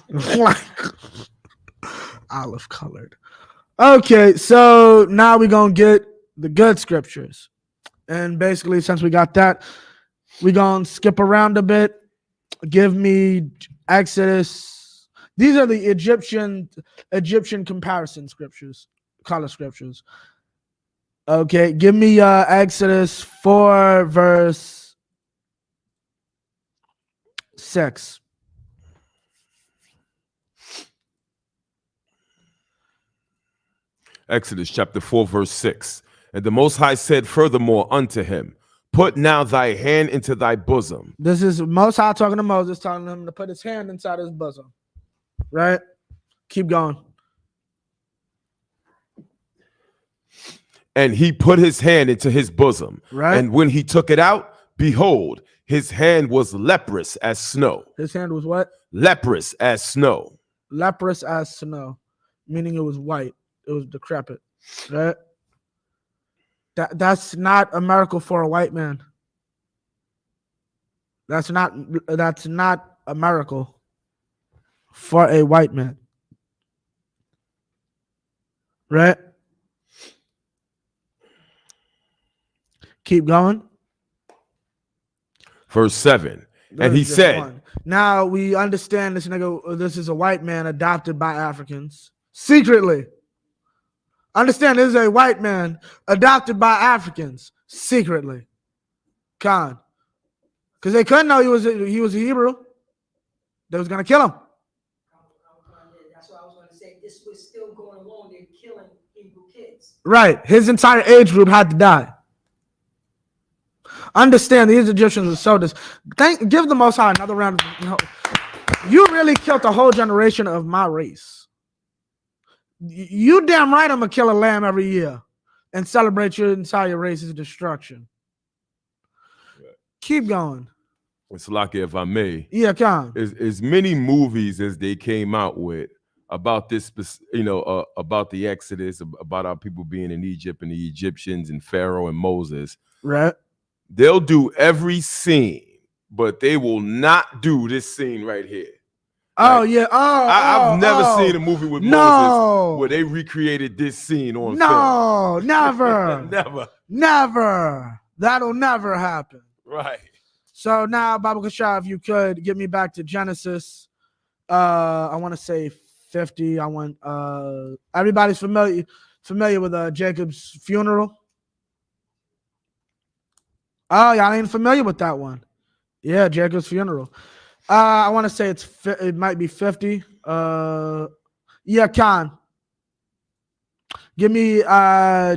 Like, olive colored. Okay, so now we're going to get the good scriptures. And basically, since we got that, we're going to skip around a bit. Give me Exodus. These are the Egyptian comparison scriptures, color scriptures. Okay, give me Exodus 4 verse 6. Exodus chapter 4 verse 6. And the Most High said furthermore unto him, put now thy hand into thy bosom. This is Most High talking to Moses, telling him to put his hand inside his bosom. Right? Keep going. And he put his hand into his bosom. Right. And when he took it out, behold, his hand was leprous as snow. His hand was what? Leprous as snow. Leprous as snow, meaning it was white. It was decrepit. Right? That's not a miracle for a white man. That's not a miracle for a white man. Right? Keep going. Verse 7. And he said, one. Now we understand this nigga, this is a white man adopted by Africans secretly. Understand, this is a white man adopted by Africans secretly. Con. Because they couldn't know he was a Hebrew. They was going to kill him. That's what I was going to say. This was still going along. They're killing Hebrew kids. Right. His entire age group had to die. Understand, these Egyptians were so give the Most High another round of, you really killed a whole generation of my race. You damn right I'm going to kill a lamb every year and celebrate your entire race's destruction. Right. Keep going. It's like, if I may. Yeah, come. As many movies as they came out with about this, about the Exodus, about our people being in Egypt and the Egyptians and Pharaoh and Moses. Right. They'll do every scene but they will not do this scene right here. Oh, Like, yeah. I've never seen a movie with Moses where they recreated this scene on film. No, never. Never. Never. That'll never happen. Right. So now, Baba Kasha, if you could get me back to Genesis, I want to say 50. I want everybody's familiar with Jacob's funeral. Oh, y'all ain't familiar with that one. Yeah, Jacob's funeral. I want to say it might be 50. Yeah, Khan. Give me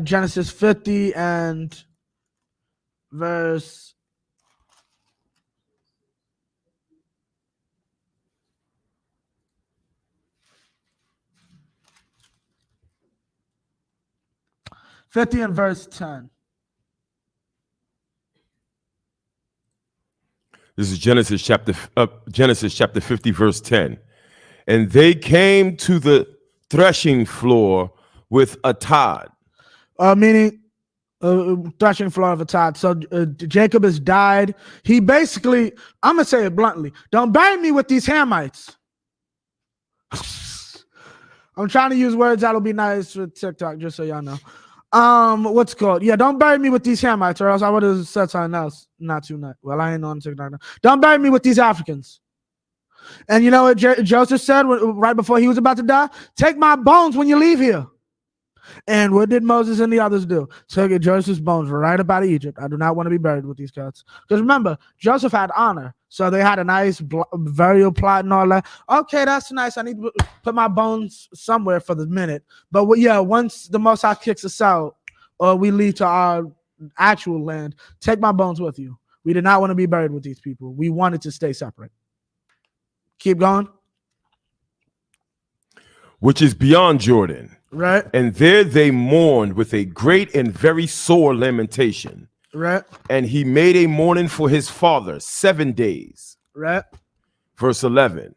Genesis 50 and verse 50 and verse 10. This is Genesis chapter 50, verse 10. And they came to the threshing floor with a tod. Meaning threshing floor of a tod. So Jacob has died. He basically, I'm going to say it bluntly, don't bury me with these Hamites. I'm trying to use words that'll be nice for TikTok, just so y'all know. What's it called? Yeah, don't bury me with these Hamites, or else I would have said something else. Not tonight. Well, I ain't on TikTok now. Don't bury me with these Africans. And you know what Joseph said right before he was about to die? Take my bones when you leave here. And what did Moses and the others do? Took Joseph's bones right up out of Egypt. I do not want to be buried with these cats. Because remember, Joseph had honor. So they had a nice burial plot and all that. Okay, that's nice. I need to put my bones somewhere for the minute. But yeah, once the Most High kicks us out, or we leave to our actual land, take my bones with you. We did not want to be buried with these people. We wanted to stay separate. Keep going. Which is beyond Jordan. Right. And there they mourned with a great and very sore lamentation. Right. And he made a mourning for his father 7 days. Right. Verse 11.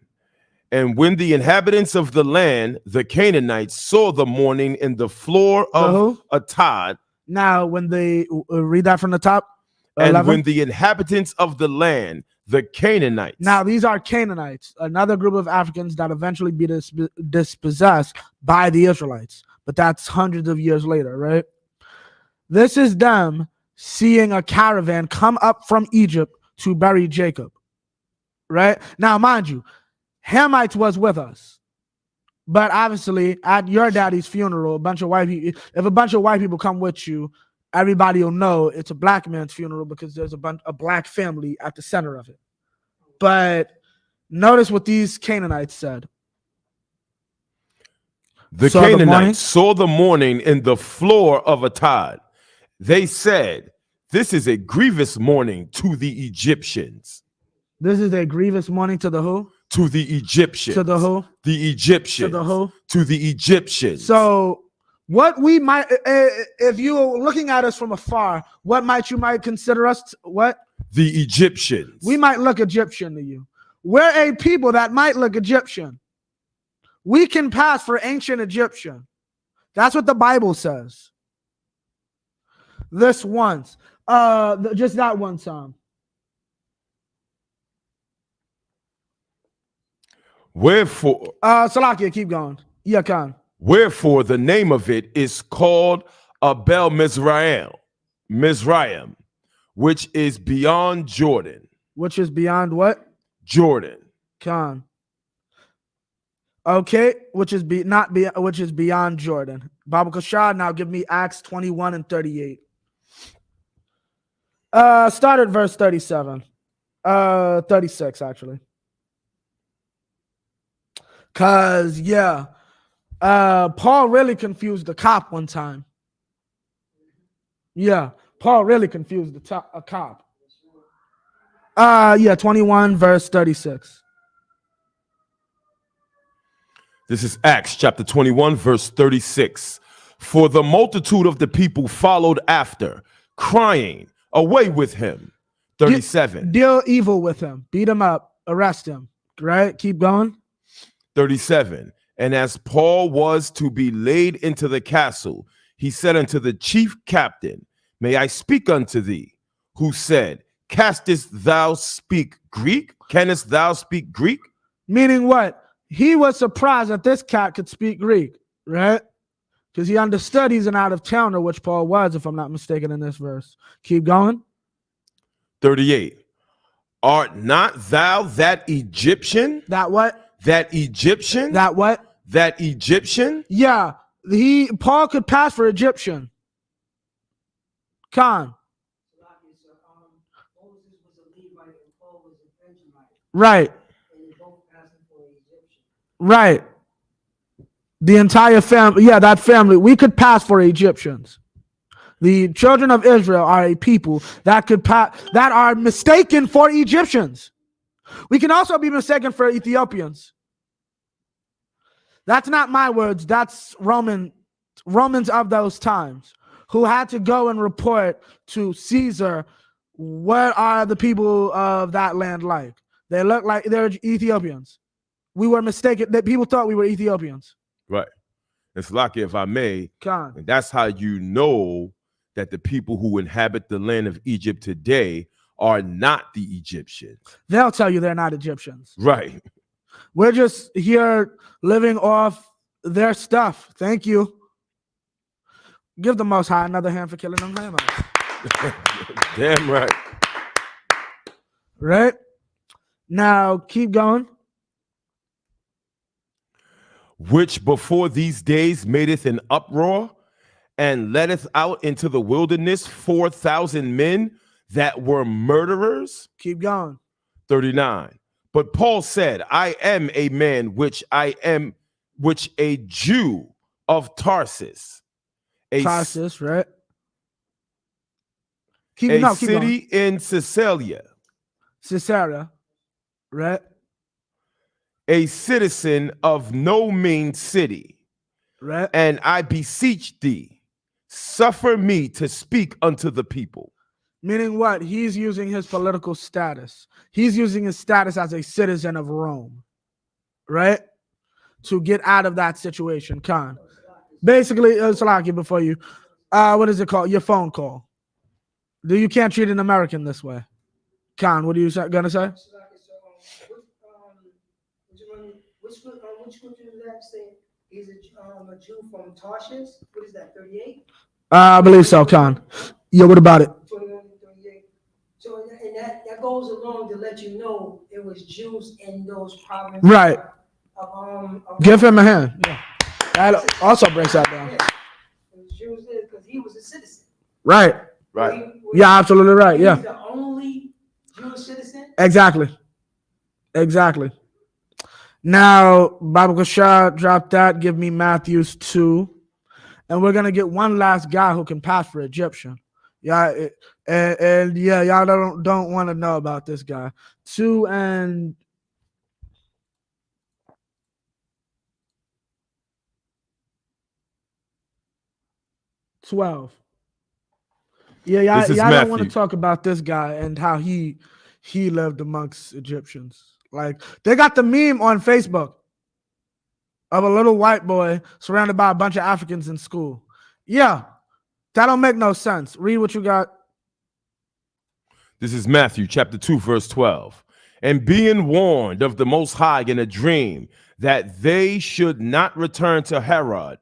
And when the inhabitants of the land, the Canaanites, saw the mourning in the floor of a tod. Now, when they read that from the top. 11. And 11. when the inhabitants of the land, the Canaanites. Now, these are Canaanites, another group of Africans that eventually be dispossessed by the Israelites. But that's hundreds of years later, right? This is them seeing a caravan come up from Egypt to bury Jacob, right? Now, mind you, Hamites was with us. But obviously, at your daddy's funeral, if a bunch of white people come with you, everybody will know it's a black man's funeral because there's a black family at the center of it. But notice what these Canaanites said. The Canaanites saw the mourning in the floor of a tod. They said, this is a grievous mourning to the Egyptians. This is a grievous mourning to the who? To the Egyptians. To the who? The Egyptians. To the who? To the Egyptians. So what we might, if you're looking at us from afar, what you might consider us, what? The Egyptians. We might look Egyptian to you. We're a people that might look Egyptian. We can pass for ancient Egyptian. That's what the Bible says. This once. Just that one psalm. Wherefore. Salakia, keep going. Yeah, Khan. Wherefore the name of it is called Abel Mizraim, which is beyond Jordan. Which is beyond what? Jordan. Khan. Okay, which is beyond Jordan. Baba Kashad, now give me Acts 21 and 38. Start at verse 37. 36, actually. Cause yeah. Paul really confused the cop one time. Yeah, Paul really confused a cop. 21 verse 36. This is Acts chapter 21 verse 36. For the multitude of the people followed after, crying, away with him. 37. Deal evil with him, beat him up, arrest him. Right? Keep going. 37. And as Paul was to be laid into the castle, he said unto the chief captain, may I speak unto thee? Who said, Canst thou speak Greek? Canst thou speak Greek? Meaning what? He was surprised that this cat could speak Greek, right? Because he understood he's an out-of-towner, which Paul was, if I'm not mistaken, in this verse. Keep going. 38. Art not thou that Egyptian? That what? That Egyptian? That what? That Egyptian? Yeah. Paul could pass for Egyptian. Khan. Right. Right. The entire family, yeah, that family, we could pass for Egyptians. The children of Israel are a people that are mistaken for Egyptians. We can also be mistaken for Ethiopians. That's not my words. That's Romans of those times who had to go and report to Caesar, what are the people of that land like? They look like they're Ethiopians. We were mistaken. That people thought we were Ethiopians. Right. It's like, if I may, Khan. and that's how you know that the people who inhabit the land of Egypt today are not the Egyptians. They'll tell you they're not Egyptians. Right. We're just here living off their stuff. Thank you. Give the Most High another hand for killing them Hamites. Damn right. Right? Now, keep going. Which before these days madeth an uproar and letteth out into the wilderness 4,000 men that were murderers. Keep going. 39. But Paul said, I am a man which a Jew of Tarsus. Tarsus, right? Keep city going. In Caesarea. Caesarea, right? A citizen of no mean city. Right. And I beseech thee, suffer me to speak unto the people. Meaning what? He's using his political status. He's using his status as a citizen of Rome, right? To get out of that situation. Khan. Basically, Salaki, before you, what is it called? Your phone call. You can't treat an American this way. Khan, what are you gonna say? Which scripture is that? Say he's a Jew from Tarshish. What is that? 38. I believe so, Khan. Yeah, what about it? 21 to 38. So and that goes along to let you know it was Jews in those provinces. Right. Give him a hand. Yeah. That also breaks that down. Yeah. It was Jews there because he was a citizen. Right. Right. Yeah, absolutely right. Yeah. He's the only Jewish citizen. Exactly. Now, Bible Kashar, drop that. Give me Matthews 2. And we're going to get one last guy who can pass for Egyptian. Yeah, and yeah, y'all don't want to know about this guy. 2 and 12. Yeah, y'all don't want to talk about this guy and how he lived amongst Egyptians. Like, they got the meme on Facebook of a little white boy surrounded by a bunch of Africans in school. Yeah, that don't make no sense. Read what you got. This is Matthew chapter 2, verse 12. And being warned of the Most High in a dream that they should not return to Herod,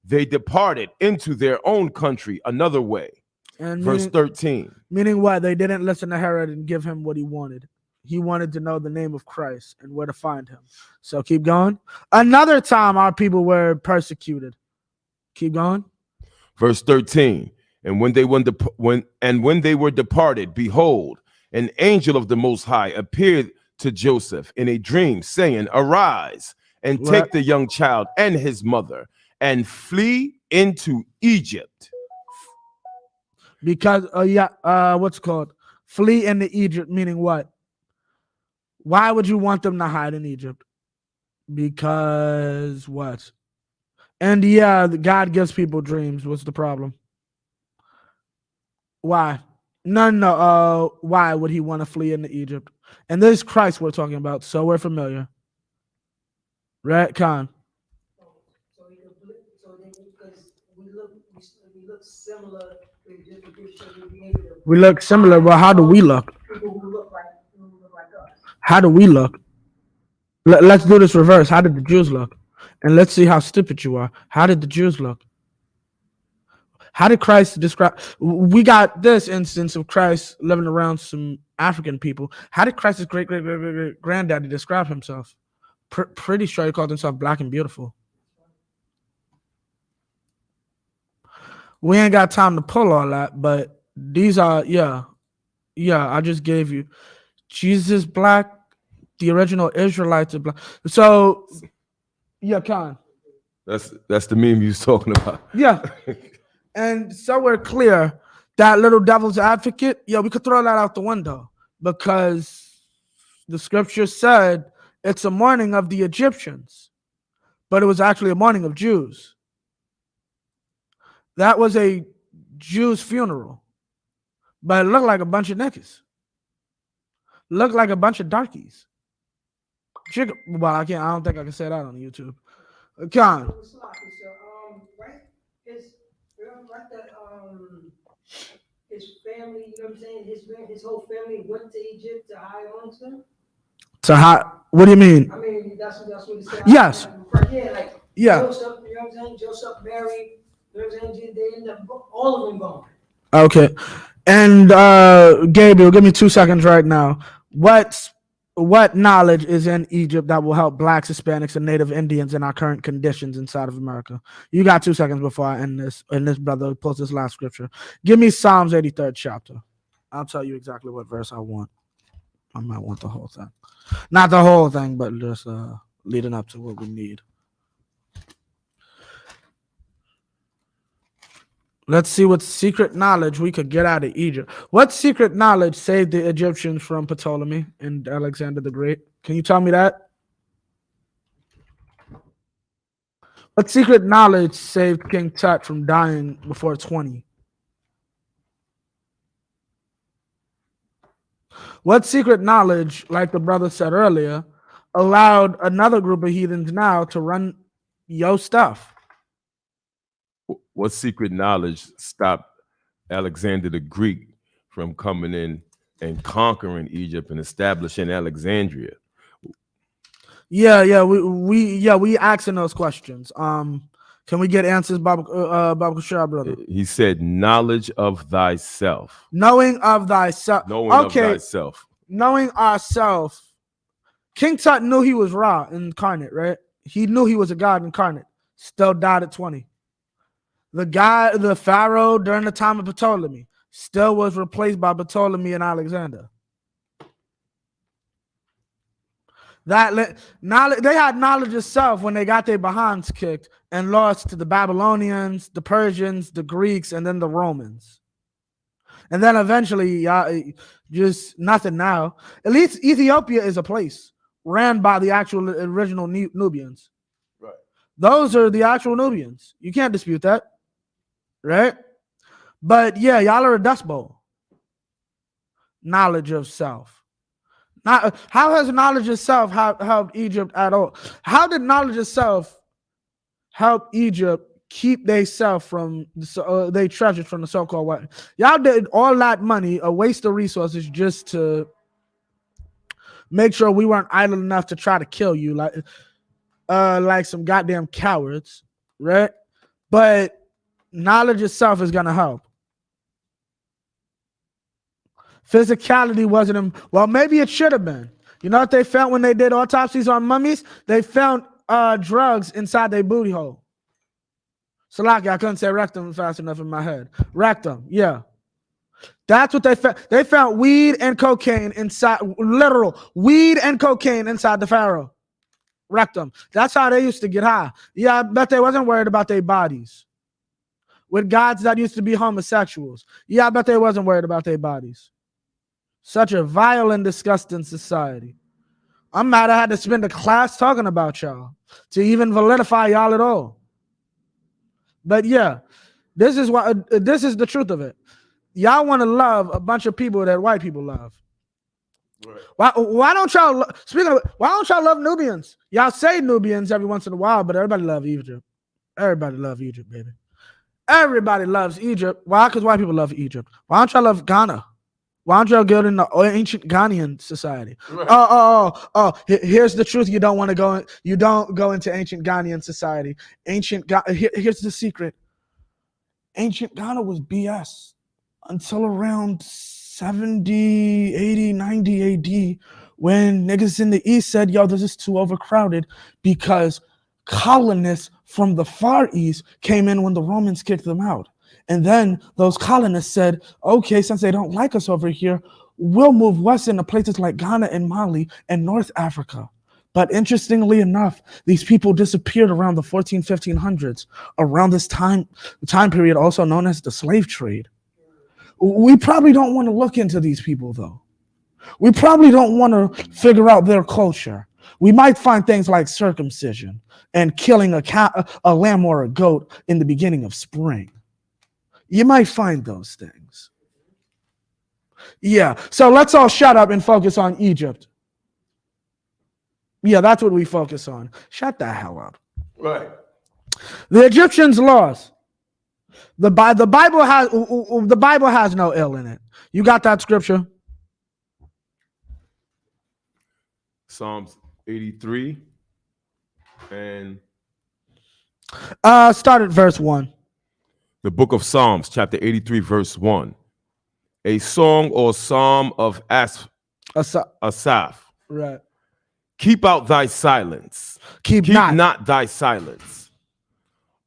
they departed into their own country another way. And verse 13. Meaning what? They didn't listen to Herod and give him what he wanted. He wanted to know the name of Christ and where to find him. So keep going. Another time our people were persecuted. Keep going. Verse 13. And when they were departed, behold, an angel of the Most High appeared to Joseph in a dream, saying, Arise and take the young child and his mother and flee into Egypt. Because what's it called? Flee into Egypt, meaning what? Why would you want them to hide in Egypt? Because what? And yeah, God gives people dreams. What's the problem? Why? No. Why would he want to flee into Egypt? And this is Christ we're talking about, so we're familiar. Right, Khan? Because we look similar. We look similar, but how do we look? How do we look? Let's do this reverse. How did the Jews look? And let's see how stupid you are. How did the Jews look? How did Christ describe? We got this instance of Christ living around some African people. How did Christ's great granddaddy describe himself? Pretty sure he called himself black and beautiful. We ain't got time to pull all that, but these are, yeah, I just gave you. Jesus is black. The original Israelites are black. So, yeah, Khan. That's the meme you was talking about. Yeah. And so we're clear that little devil's advocate, yeah, we could throw that out the window because the scripture said it's a mourning of the Egyptians, but it was actually a mourning of Jews. That was a Jews' funeral, but it looked like a bunch of niggas. Looked like a bunch of darkies. Well, I don't think I can say that on YouTube. Con. His family, you know what I'm saying? His whole family went to Egypt to hide on him. To hide? What do you mean? I mean, that's what it said. Yes. Yeah, like yeah. Joseph, you know what I'm saying? Joseph, Mary, you know what I'm saying? They end up all of them gone. Okay. And Gabriel, give me 2 seconds right now. What knowledge is in Egypt that will help blacks, Hispanics, and Native Indians in our current conditions inside of America? You got 2 seconds before I end this. And this brother post this last scripture. Give me Psalms 83rd chapter. I'll tell you exactly what verse I want. I might want the whole thing. Not the whole thing, but just leading up to what we need. Let's see what secret knowledge we could get out of Egypt. What secret knowledge saved the Egyptians from Ptolemy and Alexander the Great? Can you tell me that? What secret knowledge saved King Tut from dying before 20? What secret knowledge, like the brother said earlier, allowed another group of heathens now to run your stuff? What secret knowledge stopped Alexander the Greek from coming in and conquering Egypt and establishing Alexandria? We asking those questions. Can we get answers, Baba Kushar, brother? He said, knowledge of thyself. Knowing of thyself. Knowing of thyself. Knowing ourself. King Tut knew he was Ra incarnate, right? He knew he was a God incarnate. Still died at 20. The Pharaoh during the time of Ptolemy still was replaced by Ptolemy and Alexander. Knowledge, they had knowledge of self when they got their behinds kicked and lost to the Babylonians, the Persians, the Greeks, and then the Romans. And then eventually, just nothing now. At least Ethiopia is a place ran by the actual original Nubians. Right. Those are the actual Nubians. You can't dispute that. Right? But yeah, y'all are a dust bowl. Knowledge of self. Not, how has knowledge of self helped Egypt at all? How did knowledge of self help Egypt keep they self from they treasures from the so-called white? Y'all did all that money, a waste of resources, just to make sure we weren't idle enough to try to kill you like some goddamn cowards, right? But knowledge of self is gonna help. Physicality wasn't, well, maybe it should have been. You know what they found when they did autopsies on mummies? They found drugs inside their booty hole. Salaki, I couldn't say rectum fast enough in my head. Rectum, yeah. That's what they found. They found weed and cocaine inside, literal weed and cocaine inside the pharaoh. Rectum. That's how they used to get high. Yeah, I bet they wasn't worried about their bodies. With gods that used to be homosexuals. Yeah, I bet they wasn't worried about their bodies. Such a vile and disgusting society. I'm mad I had to spend a class talking about y'all to even validify y'all at all. But yeah, this is the truth of it. Y'all want to love a bunch of people that white people love. Right. Why don't y'all why don't y'all love Nubians? Y'all say Nubians every once in a while, but everybody love Egypt. Everybody love Egypt, baby. Everybody loves Egypt. Why? Because white people love Egypt. Why don't y'all love Ghana? Why don't y'all go in the ancient Ghanaian society? Right. Here's the truth. You don't want to go. You don't go into ancient Ghanaian society. Here's the secret. Ancient Ghana was BS until around 70, 80, 90 AD when niggas in the East said, yo, this is too overcrowded because colonists from the Far East came in when the Romans kicked them out. And then those colonists said, okay, since they don't like us over here, we'll move west into places like Ghana and Mali and North Africa. But interestingly enough, these people disappeared around the 1500s, around this time period also known as the slave trade. We probably don't want to look into these people, though. We probably don't want to figure out their culture. We might find things like circumcision and killing a lamb or a goat in the beginning of spring. You might find those things. Yeah, so let's all shut up and focus on Egypt. Yeah, that's what we focus on. Shut the hell up. Right. The Egyptians' laws. The Bible has no ill in it. You got that scripture? Psalms 83 and start at verse 1. The book of Psalms, chapter 83, verse 1. A song or psalm of Asaph. Right. Keep out thy silence. Keep not thy silence,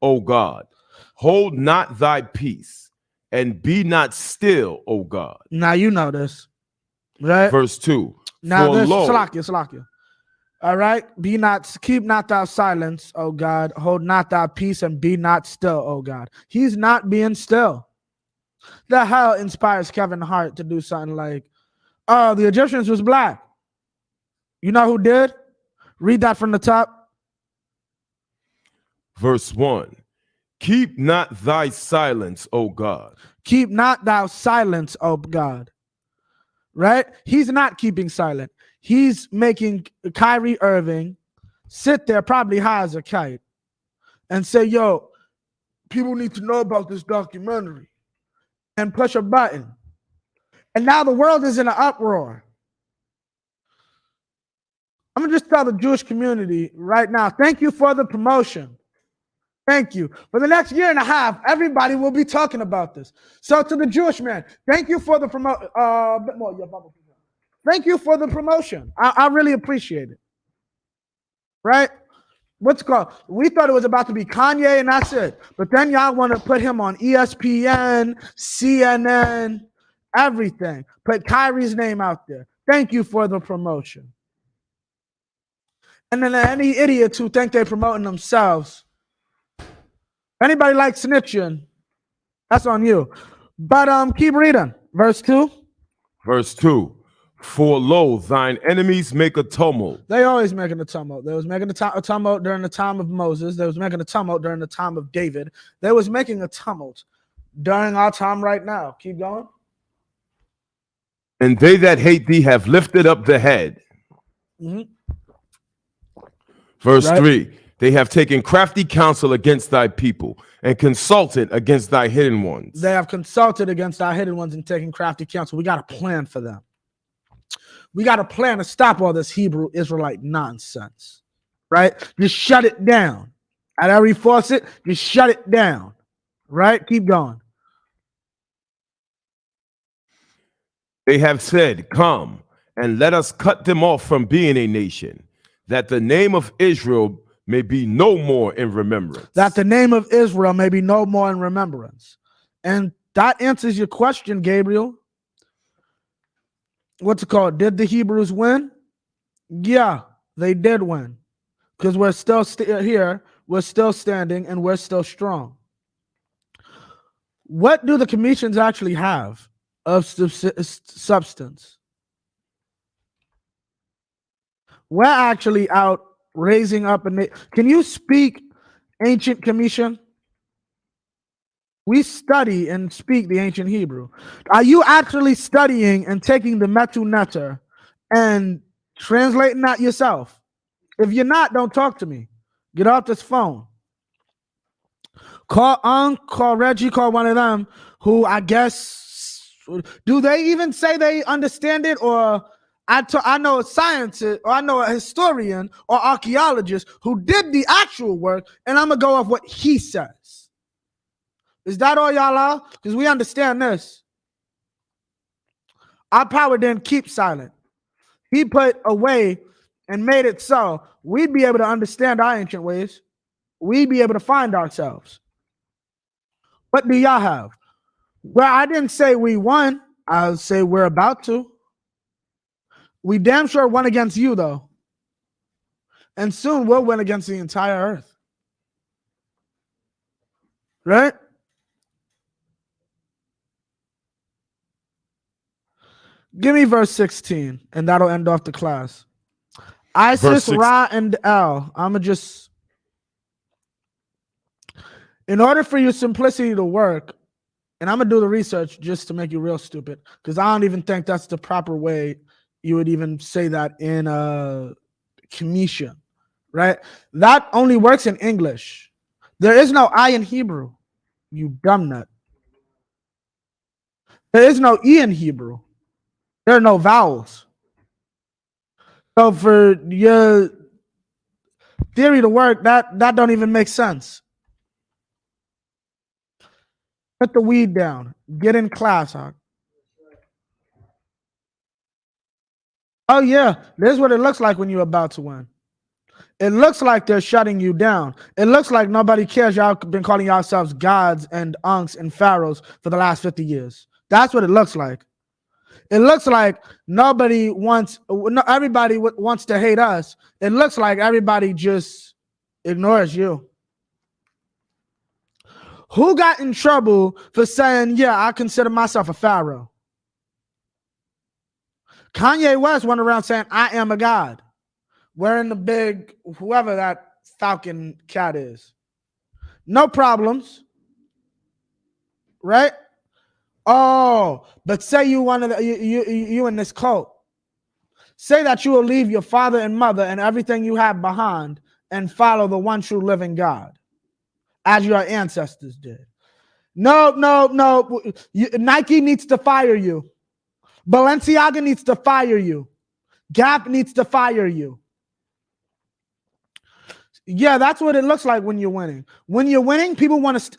O God. Hold not thy peace, and be not still, O God. Now you know this, right? Verse 2. Now this, Salakia. All right. Keep not thy silence, O God. Hold not thy peace, and be not still, O God. He's not being still. The hell inspires Kevin Hart to do something like, oh, the Egyptians was black. You know who did? Read that from the top. Verse 1. Keep not thy silence, O God. Keep not thou silence, O God. Right? He's not keeping silent. He's making Kyrie Irving sit there probably high as a kite and say, yo, people need to know about this documentary, and push a button. And now the world is in an uproar. I'm going to just tell the Jewish community right now, thank you for the promotion. Thank you. For the next year and a half, everybody will be talking about this. So to the Jewish man, thank you for the promotion. Thank you for the promotion. I really appreciate it. Right? What's it called? We thought it was about to be Kanye and that's it. But then y'all want to put him on ESPN, CNN, everything. Put Kyrie's name out there. Thank you for the promotion. And then any idiots who think they're promoting themselves, anybody like snitching, that's on you. But keep reading. Verse 2. Verse 2. For lo, thine enemies make a tumult. They always making a tumult. They was making a tumult during the time of Moses. They was making a tumult during the time of David. They was making a tumult during our time right now. Keep going. And they that hate thee have lifted up the head. Mm-hmm. Verse 3. They have taken crafty counsel against thy people and consulted against thy hidden ones. They have consulted against our hidden ones and taken crafty counsel. We got a plan for them. We got a plan to stop all this Hebrew Israelite nonsense, right? Just shut it down. At every faucet, just shut it down, right? Keep going. They have said, come and let us cut them off from being a nation, that the name of Israel may be no more in remembrance. That the name of Israel may be no more in remembrance. And that answers your question, Gabriel. What's it called? Did the Hebrews win? Yeah, they did win. Because we're still here, we're still standing, and we're still strong. What do the Commissions actually have of substance? We're actually out raising up a Can you speak ancient Commission? We study and speak the ancient Hebrew. Are you actually studying and taking the Metu Neter and translating that yourself? If you're not, don't talk to me. Get off this phone. Call Reggie, call one of them who I guess Do they even say they understand it? Or I know a scientist, or I know a historian or archaeologist who did the actual work, and I'm going to go off what he says. Is that all y'all are? Because we understand this. Our power didn't keep silent. He put away and made it so we'd be able to understand our ancient ways. We'd be able to find ourselves. What do y'all have? Well, I didn't say we won. I'll say we're about to. We damn sure won against you, though. And soon we'll win against the entire earth. Right? Give me verse 16, and that'll end off the class. ISIS, Ra, and L. I'm going to just... In order for your simplicity to work, and I'm going to do the research just to make you real stupid, because I don't even think that's the proper way you would even say that in Commission, right? That only works in English. There is no I in Hebrew, you dumb nut. There is no E in Hebrew. There are no vowels. So for your theory to work, that don't even make sense. Put the weed down. Get in class, Hawk. Oh yeah, this is what it looks like when you're about to win. It looks like they're shutting you down. It looks like nobody cares. Y'all been calling yourselves gods and unks and pharaohs for the last 50 years. That's what it looks like. It looks like everybody wants to hate us. It looks like everybody just ignores you. Who got in trouble for saying, yeah, I consider myself a pharaoh? Kanye West went around saying, I am a god. Wearing the big, whoever that falcon cat is. No problems. Right? Oh, but say you you in this cult. Say that you will leave your father and mother and everything you have behind and follow the one true living God, as your ancestors did. No. Nike needs to fire you. Balenciaga needs to fire you. Gap needs to fire you. Yeah, that's what it looks like when you're winning. When you're winning, people want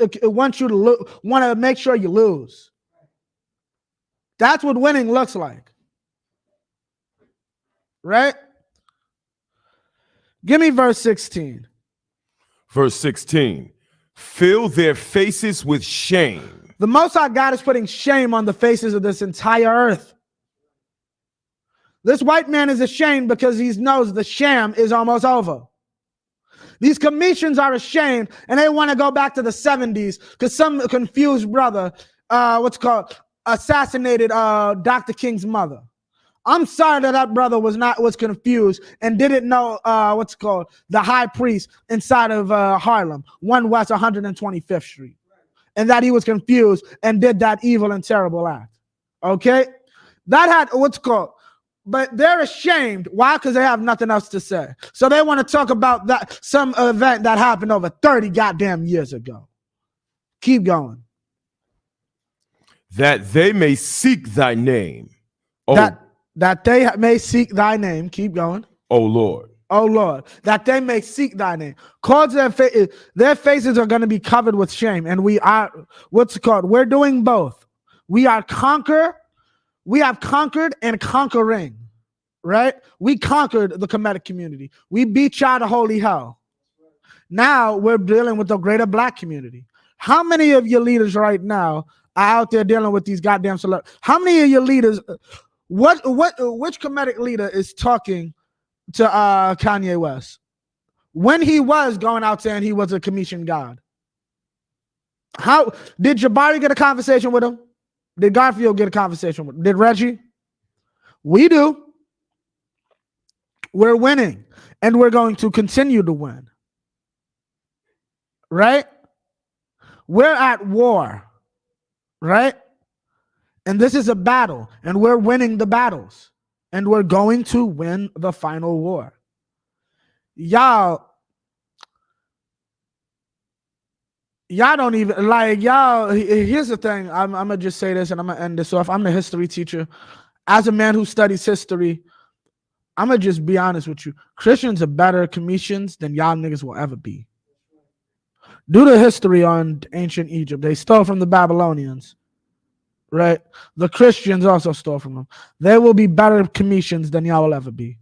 you to make sure you lose. That's what winning looks like. Right? Give me verse 16. Verse 16. Fill their faces with shame. The Most High God is putting shame on the faces of this entire earth. This white man is ashamed because he knows the sham is almost over. These commissions are ashamed, and they want to go back to the 70s because some confused brother, assassinated Dr. King's mother. I'm sorry that brother was confused and didn't know the high priest inside of Harlem, 1 West 125th Street, and that he was confused and did that evil and terrible act. Okay, that had but they're ashamed. Why? Because they have nothing else to say. So they want to talk about that some event that happened over 30 goddamn years ago. Keep going. That they may seek thy name. That they may seek thy name. Keep going. Oh Lord. Oh Lord. That they may seek thy name. Cause their faces are going to be covered with shame. And we are, we're doing both. We have conquered and conquering, right? We conquered the Kemetic community. We beat y'all to holy hell. Now we're dealing with the greater black community. How many of your leaders right now are out there dealing with these goddamn celebrities? How many of your leaders, which Kemetic leader is talking to Kanye West when he was going out saying he was a commission god? How did Jabari get a conversation with him? Did Garfield get a conversation with him? Did Reggie? We do. We're winning, and we're going to continue to win. Right? We're at war. Right? And this is a battle, and we're winning the battles, and we're going to win the final war. Y'all Y'all don't even like y'all. Here's the thing. I'm gonna just say this and I'm gonna end this off. I'm the history teacher. As a man who studies history, I'm gonna just be honest with you. Christians are better comedians than y'all niggas will ever be. Do the history on ancient Egypt. They stole from the Babylonians, right? The Christians also stole from them. They will be better comedians than y'all will ever be.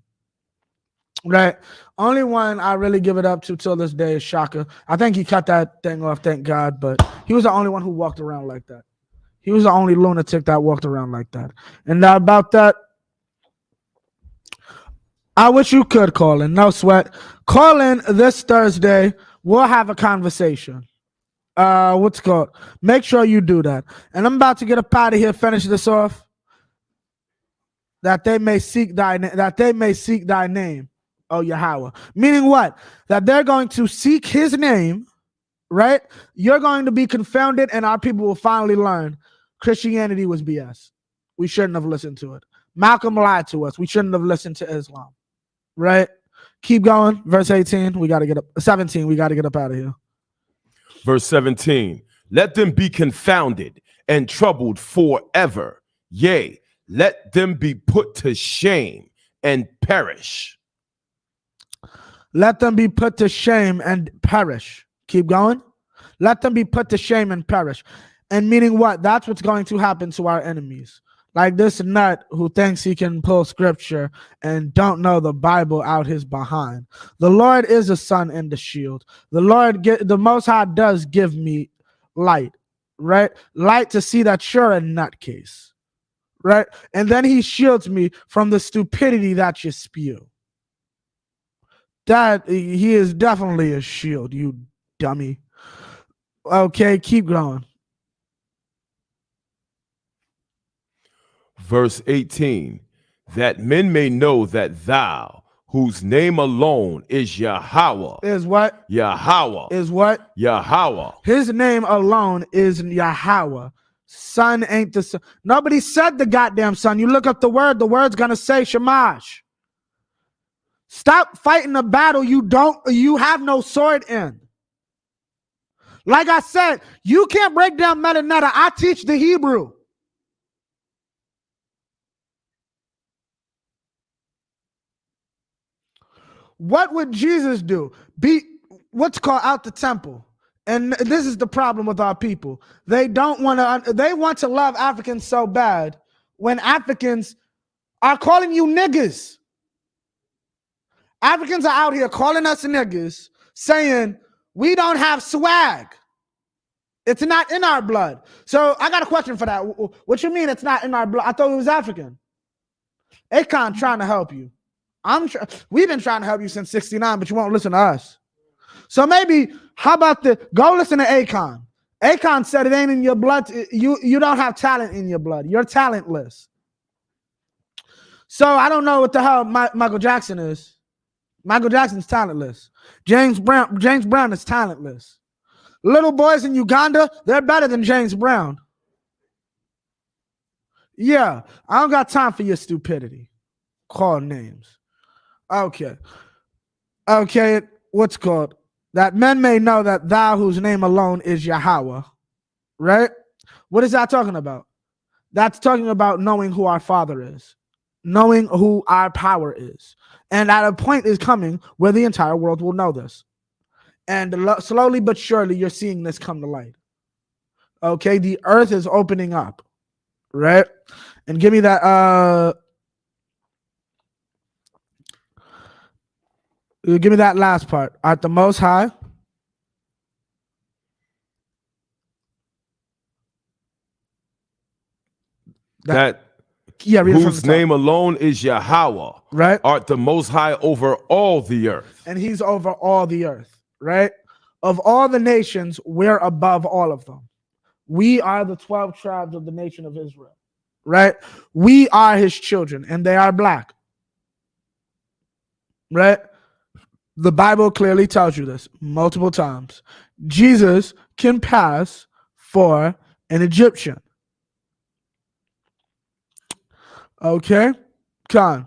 Right. Only one I really give it up to till this day is Shaka. I think he cut that thing off, thank God, but he was the only one who walked around like that. He was the only lunatic that walked around like that. And about that, I wish you could call in. No sweat. Call in this Thursday. We'll have a conversation. What's it called? Make sure you do that. And I'm about to get up out of here, finish this off. That they may seek thy name. Oh, Yahweh. Meaning what? That they're going to seek his name, right? You're going to be confounded, and our people will finally learn Christianity was BS. We shouldn't have listened to it. Malcolm lied to us. We shouldn't have listened to Islam, right? Keep going. Verse 18, we got to get up. 17, we got to get up out of here. Verse 17, let them be confounded and troubled forever. Yea, let them be put to shame and perish. Let them be put to shame and perish. Keep going. Let them be put to shame and perish. And meaning what? That's what's going to happen to our enemies. Like this nut who thinks he can pull scripture and don't know the Bible out his behind. The Lord is a sun and a shield. The Most High does give me light, right? Light to see that you're a nutcase, right? And then he shields me from the stupidity that you spew. That he is definitely a shield, you dummy. Okay, keep going. Verse 18, that men may know that thou, whose name alone is Yahweh. Is what? Yahweh. Is what? Yahweh. His name alone is Yahweh. Son ain't the son. Nobody said the goddamn son. You look up the word's gonna say Shamash. Stop fighting a battle you have no sword in. Like I said, you can't break down metaneta. I teach the Hebrew. What would Jesus do? Be what's called out the temple. And this is the problem with our people. They want to love Africans so bad when Africans are calling you niggas. Africans are out here calling us niggas, saying we don't have swag. It's not in our blood. So I got a question for that. What you mean it's not in our blood? I thought it was African. Akon trying to help you. We've been trying to help you since 69, but you won't listen to us. So maybe, how about go listen to Akon. Akon said it ain't in your blood. You don't have talent in your blood. You're talentless. So I don't know what the hell Michael Jackson is. Michael Jackson's talentless. James Brown is talentless. Little boys in Uganda, they're better than James Brown. Yeah, I don't got time for your stupidity. Call names. Okay, what's called? That men may know that thou whose name alone is Yahweh, right? What is that talking about? That's talking about knowing who our Father is, knowing who our power is. And at a point is coming where the entire world will know this. And slowly but surely, you're seeing this come to light. Okay, the earth is opening up, right? And give me that, give me that last part. At the Most High. Whose name alone is Yahweh, right? Art the Most High over all the earth. And he's over all the earth, right? Of all the nations, we're above all of them. We are the 12 tribes of the nation of Israel, right? We are his children, and they are black, right? The Bible clearly tells you this multiple times. Jesus can pass for an Egyptian. Okay, Khan.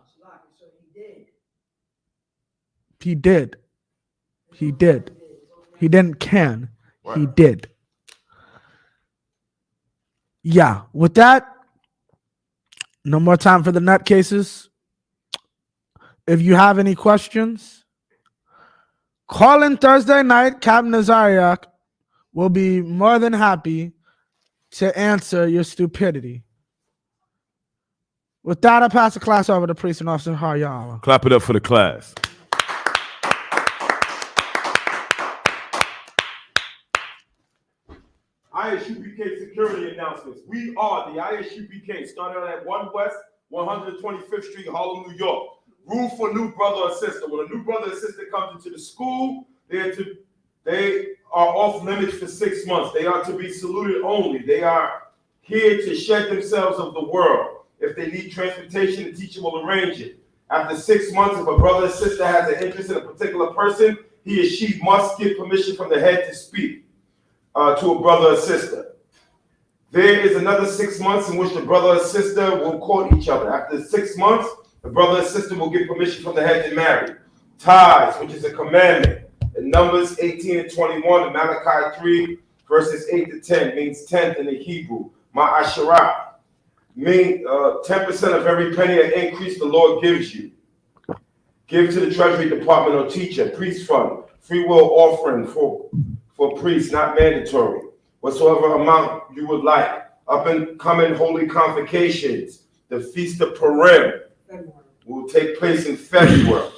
He did. He didn't can. He did. Yeah, with that, no more time for the nutcases. If you have any questions, call in Thursday night. Captain Nazariak will be more than happy to answer your stupidity. With that, I pass the class over to Priest and Officer Haryala. Clap it up for the class. I.S.U.P.K security announcements. We are the I.S.U.P.K, starting at 1 West 125th Street, Harlem, New York. Rule for new brother or sister. When a new brother or sister comes into the school, they are off limits for 6 months. They are to be saluted only. They are here to shed themselves of the world. If they need transportation, the teacher will arrange it. After 6 months, if a brother or sister has an interest in a particular person, he or she must get permission from the head to speak to a brother or sister. There is another 6 months in which the brother or sister will court each other. After 6 months, the brother or sister will get permission from the head to marry. Tithes, which is a commandment. In Numbers 18 and 21, and Malachi 3, verses 8 to 10, means tenth in the Hebrew. Ma'asherah, means 10% of every penny of increase the Lord gives you. Give to the Treasury Department or teacher, priest fund, free will offering for priests, not mandatory. Whatsoever amount you would like. Up and coming holy convocations. The Feast of Purim will take place in February.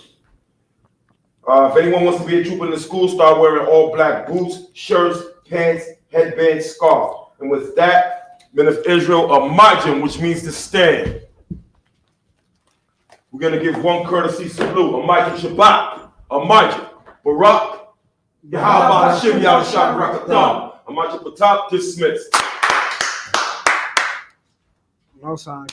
If anyone wants to be a trooper in the school, start wearing all black boots, shirts, pants, headband, scarf. And with that, men of Israel, a margin, which means to stand. We're going to give one courtesy salute, a margin Shabbat, a margin Barak, Yahweh Hashem Yahushua Rakatham, a margin Patap, dismissed. No sign,